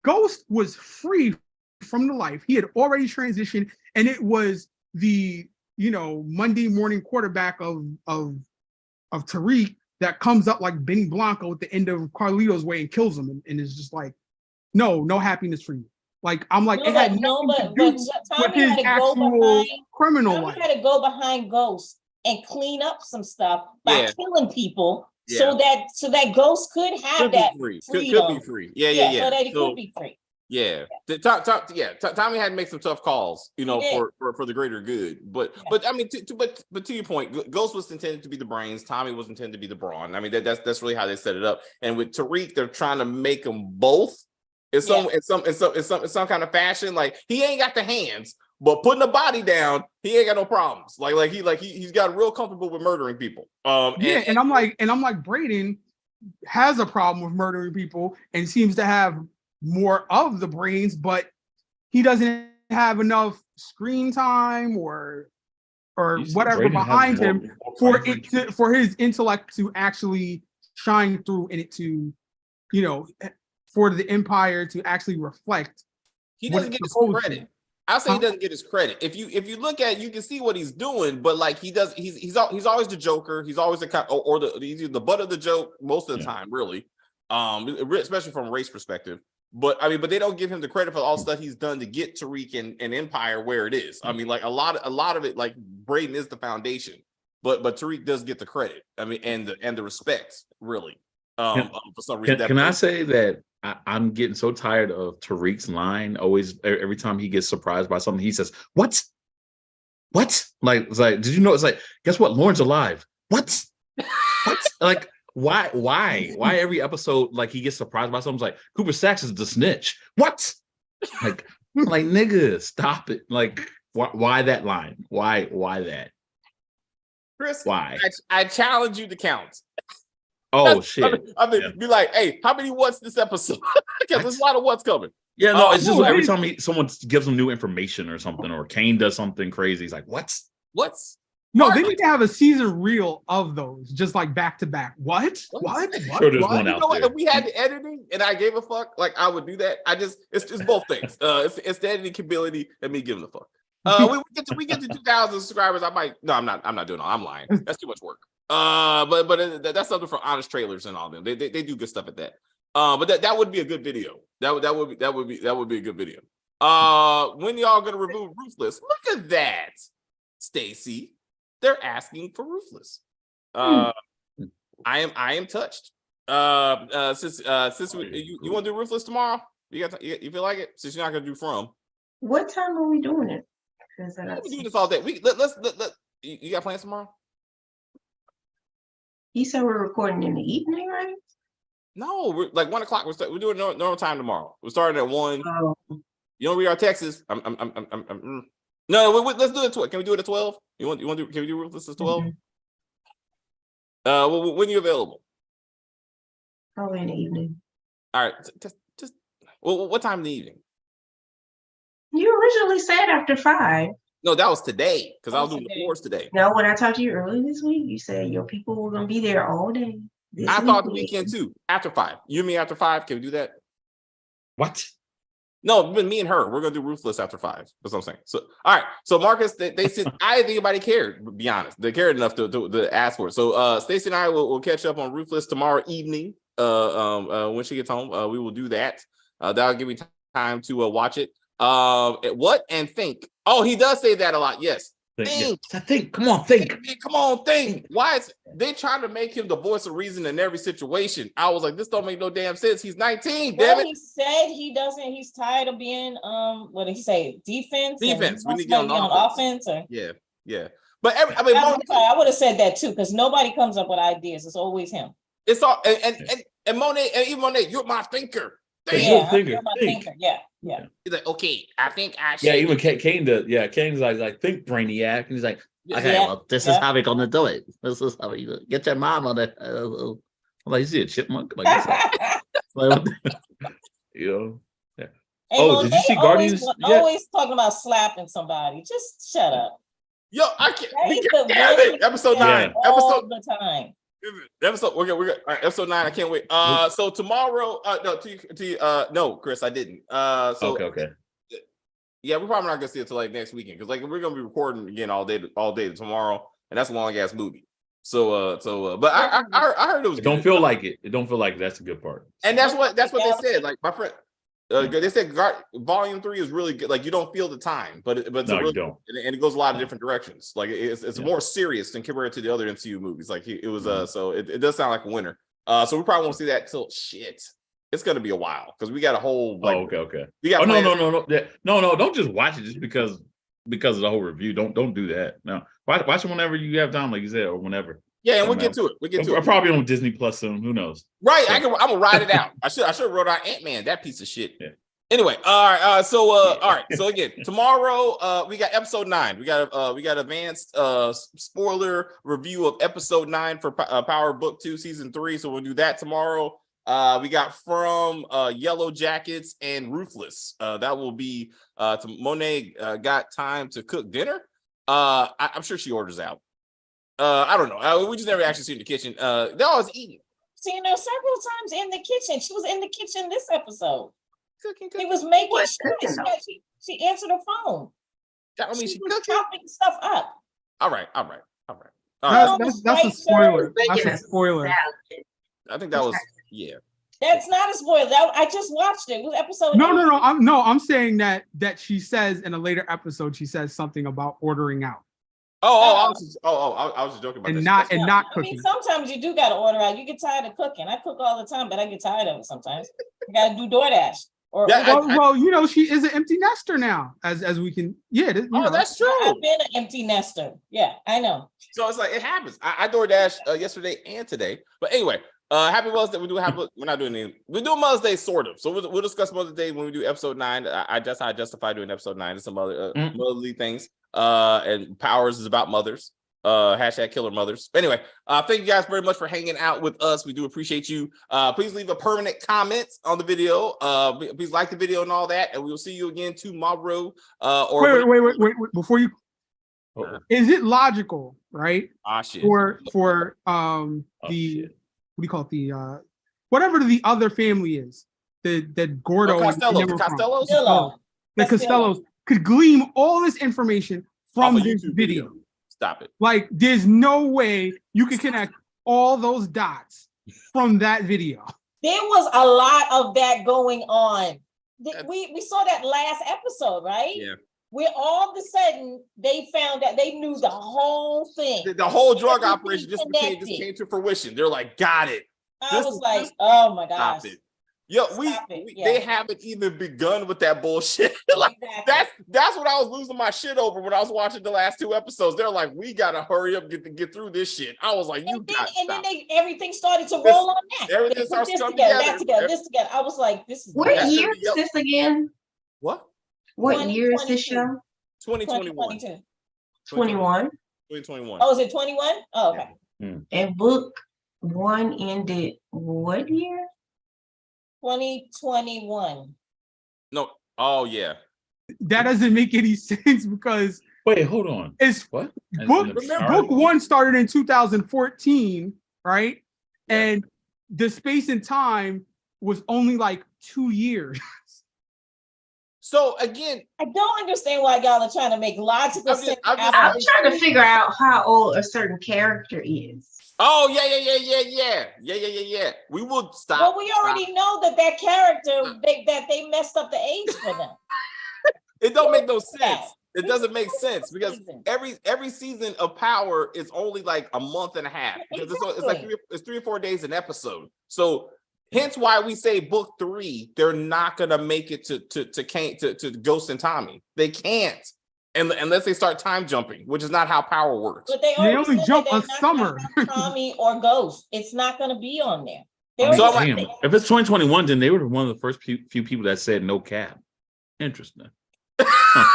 Ghost was free from the life. He had already transitioned, and it was the Monday morning quarterback of Tariq that comes up like Benny Blanco at the end of Carlito's Way and kills him, and is just like, no happiness for you. Like, I'm like, it had nothing to do with his actual criminal life.
Tommy had to go behind Ghost and clean up some stuff by killing people, so that Ghost could have that freedom.
Could be free. Yeah.
So that he could be free.
Yeah. Tommy had to make some tough calls, for the greater good. But I mean, but to your point, Ghost was intended to be the brains. Tommy was intended to be the brawn. I mean, that's really how they set it up. And with Tariq, they're trying to make them both. In some kind of fashion. Like, he ain't got the hands, but putting the body down, he ain't got no problems. He's got real comfortable with murdering people.
And I'm like, Braden has a problem with murdering people and seems to have more of the brains, but he doesn't have enough screen time or whatever behind him for his intellect to actually shine through and it to, for the Empire to actually reflect.
He doesn't get his credit. I'll say he doesn't get his credit. If you look at it, you can see what he's doing, but like he's always the Joker. He's always he's the butt of the joke most of the time, really. Especially from a race perspective. But they don't give him the credit for all the stuff he's done to get Tariq and Empire where it is. I mean, like a lot of it, like Braden is the foundation, but Tariq does get the credit. I mean, and the respect, really. For some reason.
Can I say that I'm getting so tired of Tariq's line? Always, every time he gets surprised by something, he says, "What? What?" Like, it's like, did you know? It's like, guess what? Lauren's alive. What? What? Like, why every episode, like, he gets surprised by something? It's like, Cooper Saxe is the snitch. What? Like, nigga, stop it. Like, why that line? Why that?
Chris,
why?
I challenge you to count.
Oh shit!
Be like, hey, how many what's this episode? Because there's a lot of what's coming.
Yeah, no, it's just every time someone gives them new information or something, or Kane does something crazy, he's like, what's?
No, they need to have a season reel of those, just like back to back. What?
Sure, there's one out there.
If we had the editing and I gave a fuck, like, I would do that. It's both things. It's the editing ability and me giving a fuck. We get to 2,000 subscribers. I'm not doing it. I'm lying. That's too much work. But that's something for Honest Trailers and all them. They do good stuff at that. But that would be a good video. That would be a good video. When y'all gonna review Ruthless? Look at that, Stacy. They're asking for Ruthless. I am touched. Since you want to do Ruthless tomorrow? You feel like it? Since you're not gonna do From.
What time are we doing it?
We're doing this all day. Let's you got plans tomorrow?
You said we're recording in the evening, right?
No, we're like 1 o'clock. We're doing normal time tomorrow. We're starting at 1.
Oh.
We are Texas. No, let's do it at 12. Can we do it at 12? You want to do? Can we do Ruthless at 12? Mm-hmm. When are you available?
Probably in the evening.
All right. Just what time in the evening?
You originally said after 5.
No, that was today because I was doing the floors today.
No, when I talked to you earlier this week, you said your people were going to be there all day.
I thought the weekend too. After 5. You and me after 5. Can we do that?
What?
No, me and her. We're gonna do Ruthless after 5. That's what I'm saying. So, all right. So Marcus, they said I didn't think anybody cared. To be honest, they cared enough to ask for it. So Stacey and I will catch up on Ruthless tomorrow evening. When she gets home, we will do that. That'll give me time to watch it. What and think? Oh, he does say that a lot. Yes.
Think. Come on, think.
Come on, think. Why is they trying to make him the voice of reason in every situation? I was like, this don't make no damn sense. He's 19. Damn it.
He said he doesn't. He's tired of being what did he say? Defense.
We need to get
on offense. Or?
Yeah. But
I would have said that too because nobody comes up with ideas. It's always him.
It's all and Monet and even Monet. You're my thinker.
You're my thinker. Yeah.
He's like, okay, I think I should.
Yeah, even Kane does. Yeah, Kane's like think brainiac, and he's like,
Okay,
Yeah,
well, this is
yeah.
how we're gonna do it. This is how we do it. Get your mom on it. I'm like, you see a chipmunk? Like, what's up? Like, you know. Yeah.
And
Oh, did you see Guardians yet?
Always talking about slapping somebody. Just shut up.
Yo, I can't.
That is the
Damn
one
it.
thing
Episode
you
9.
do all the time.
Episode. We're good. All right, episode 9. I can't wait. So tomorrow. No, Chris, I didn't.
Okay.
Yeah, we're probably not gonna see it till like next weekend because like we're gonna be recording again all day tomorrow, and that's a long ass movie. But I heard it was.
It don't feel like it. It don't feel like that's a good part.
And that's what they said. Like my friend, they said Volume 3 is really good. Like you don't feel the time, but it's
No,
really,
you don't.
and it goes a lot of different directions. Like it's more serious than compared to the other MCU movies. Like it was so it does sound like a winner. So we probably won't see that till shit. It's gonna be a while because we got a whole. Like,
okay.
We got
no. No, don't just watch it just because of the whole review. Don't do that. No, watch it whenever you have time, like you said, or whenever.
Yeah, and we'll get to it.
We're probably on Disney Plus soon. Who knows?
Right, I'm gonna ride it out. I should have wrote out Ant-Man, that piece of shit. Yeah. Anyway, all right. All right. So again, tomorrow we got episode 9. We got advanced spoiler review of episode 9 for Power Book 2 season 3. So we'll do that tomorrow. We got from Yellow Jackets and Ruthless. That will be Monet got time to cook dinner. I'm sure she orders out. I don't know. We just never actually see in the kitchen. They're always eating.
Seen her several times in the kitchen. She was in the kitchen this episode.
Cooking.
She was making sure she answered her phone.
I mean,
she was chopping stuff up.
All right.
That's a spoiler. That's a spoiler.
I think that was
That's not a spoiler. I just watched it. It was episode.
No. I'm saying that she says in a later episode she says something about ordering out.
I was just joking about
that. Not cooking.
I mean, sometimes you do got to order out. You get tired of cooking. I cook all the time, but I get tired of it sometimes. You got to do DoorDash.
Well, she is an empty nester now, as we can. Yeah.
That's true.
I've been an empty nester. Yeah, I know.
So it's like it happens. I DoorDash yesterday and today. But anyway, happy Mother's Day. We're not doing anything. We're doing Mother's Day sort of. So we'll discuss Mother's Day when we do episode 9. I justify doing episode 9 and some other motherly things. And Powers is about mothers. Hashtag killer mothers. Anyway, thank you guys very much for hanging out with us. We do appreciate you. Please leave a permanent comment on the video. Please like the video and all that, and we will see you again tomorrow.
Wait. Before you, is it logical, right?
Shit.
For the what do you call it? The whatever the other family is, that Gordo
Costellos.
The Costellos could glean all this information from this video.
Stop it.
Like, there's no way you can connect all those dots from that video.
There was a lot of that going on. We saw that last episode, right?
Yeah.
Where all of a sudden they found that they knew the whole thing.
The whole drug operation just came to fruition. They're like, got it.
I was like, oh my gosh.
Stop it. Yo, they haven't even begun with that bullshit. Like
exactly.
that's what I was losing my shit over when I was watching the last 2 episodes. They're like, we gotta hurry up, get through this shit. I was like,
everything started to roll on that.
Everything starts coming
together. This together. I was like, this is
what year is this again?
What?
What year is this show?
2021.
21.
2021.
Oh, is it 21? Oh, okay.
And book 1 ended what year?
2021.
No. Oh yeah.
That doesn't make any sense because
wait, hold on.
It's
what?
Book 1 started in 2014, right? Yeah. And the space and time was only like 2 years.
So again,
I don't understand why y'all are trying to make logical sense.
I'm trying to figure out how old a certain character is.
Oh yeah. We will stop.
Well, we already know that character that they messed up the age for them.
It don't make no sense. It doesn't make sense because every season of Power is only like a month and a half because it's 3 or 4 days an episode. So hence why we say book 3 they're not gonna make it to Kane to Ghost and Tommy. They can't. Unless they start time jumping, which is not how Power works.
But they
only jump a summer.
Tommy or Ghost, it's not going to be on there.
If it's 2021, then they were one of the first few people that said no cap. Interesting. I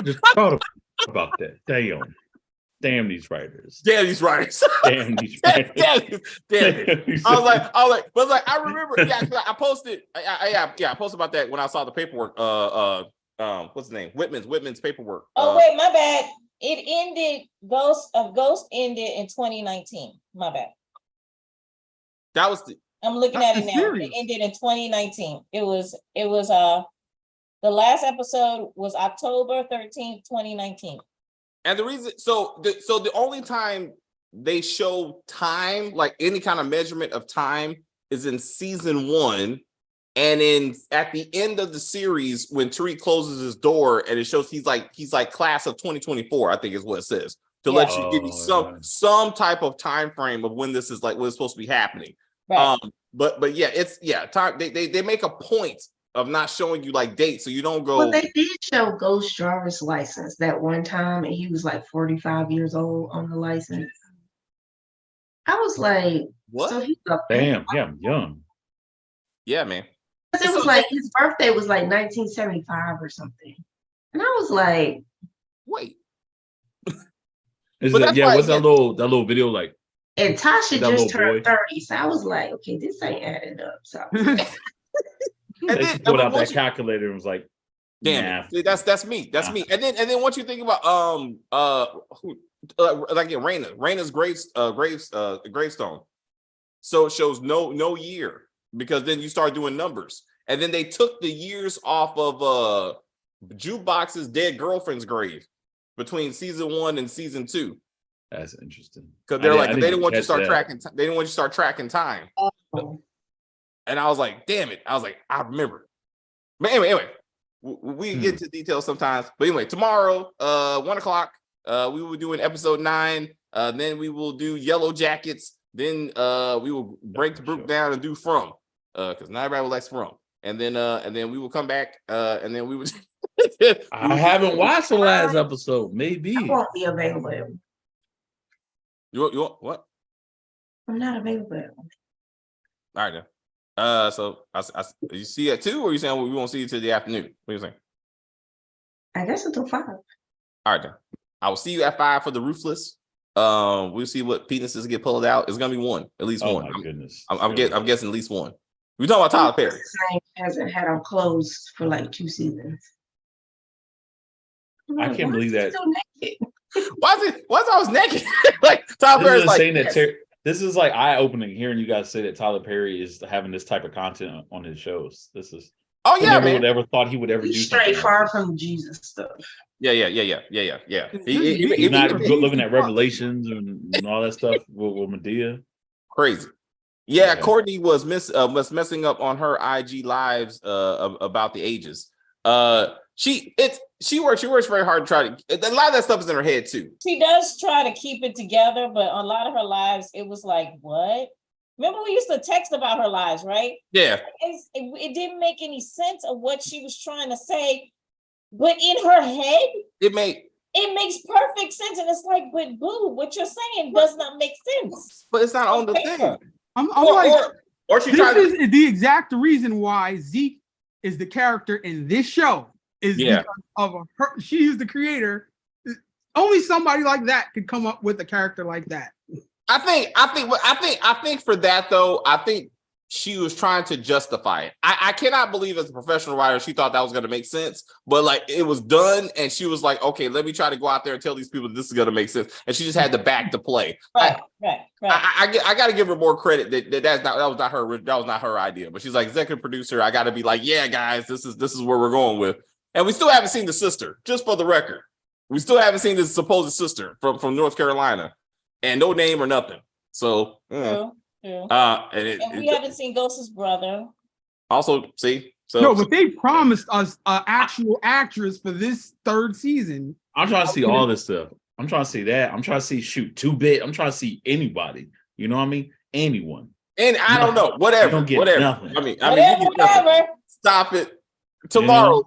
just thought about that. Damn. Damn these writers.
Damn these writers.
Damn these writers.
Damn it. I was like, I remember. Yeah, I posted. I posted about that when I saw the paperwork. What's the name? Whitman's paperwork.
Oh wait, my bad. It ended. Ghost ended in 2019. My bad.
That was the.
I'm looking at it now.
Series.
It ended in 2019. It was the last episode was October 13th, 2019.
And the reason, so the only time they show time, like any kind of measurement of time, is in season 1, and at the end of the series when Tariq closes his door and it shows he's like class of 2024, I think is what it says, to let you give you some type of time frame of when this is like what's supposed to be happening.
Right.
But yeah, it's time. They make a point of not showing you like dates, so you don't go.
Well, they did show Ghost driver's license that one time, and he was like 45 years old on the license. I was like,
what?
So he's a
Damn, yeah, I'm young.
Yeah, man.
It was like his birthday was like 1975 or something, and I was like,
wait.
What's that little video like?
And Tasha just turned
boy.
30, so I was like, okay, this ain't adding up. So
They pulled out that calculator and was like,
damn it. That's me. That's me. And then once you think about Raina's gravestone. So it shows no year, because then you start doing numbers. And then they took the years off of Jukebox's dead girlfriend's grave between season 1 and season 2.
That's interesting.
Because they're they didn't want you to start tracking. They didn't want you to start tracking time. And I was like, damn it. I was like, I remember. But anyway, we get into details sometimes. But anyway, tomorrow, 1:00, we will be doing episode 9. Then we will do Yellow Jackets. Then we will break the group down and do From. Because not everybody likes From. And then we will come back. And then we will.
I haven't watched the last episode. Maybe
I won't be available.
You want what?
I'm not available.
All right then. So you see it too, or you saying we won't see you till the afternoon? What are you saying?
I guess until 5.
All right then. I will see you at 5 for the Ruthless. We'll see what penises get pulled out. It's gonna be one, at least one.
My goodness.
I'm guessing at least one. We're talking about Tyler Perry.
Hasn't had them closed for like 2 seasons.
I can't believe that.
Why is I always naked? Like Tyler Perry's like
saying that. This is like eye-opening hearing you guys say that Tyler Perry is having this type of content on his shows. This is
man.
Would ever thought he would ever
He's
do
straight far from Jesus stuff.
Yeah.
He's not looking at Revelations and all that stuff with Medea.
Crazy. Yeah, Courtney was messing up on her IG lives about the ages. She works very hard to try to. A lot of that stuff is in her head too.
She does try to keep it together, but on a lot of her lives, it was like, what? Remember, we used to text about her lives, right?
Yeah.
It didn't make any sense of what she was trying to say, but in her head, it makes perfect sense, and it's like, but boo, what you're saying does not make sense.
But it's not on the thing.
I'm like,
or she
this is the exact reason why Zeke is the character in this show. Because of her. She is the creator. Only somebody like that could come up with a character like that.
I think for that though, I think she was trying to justify it. I cannot believe as a professional writer she thought that was going to make sense, but like it was done, and she was like, okay, let me try to go out there and tell these people this is going to make sense, and she just had to back the play.
Right.
I got to give her more credit that was not her idea, but she's like executive producer. I got to be like, yeah, guys, this is where we're going with. And we still haven't seen the sister, just for the record. We still haven't seen this supposed sister from North Carolina, and no name or nothing. So,
True.
and
we haven't seen Ghost's brother.
Also, see, so
no, but they promised us an actual actress for this 3rd season.
I'm trying to see all this stuff. I'm trying to see that. I'm trying to see 2-bit. I'm trying to see anybody. You know what I mean? Anyone.
And I don't know, whatever.
Nothing.
I mean,
whatever.
Stop it. Tomorrow,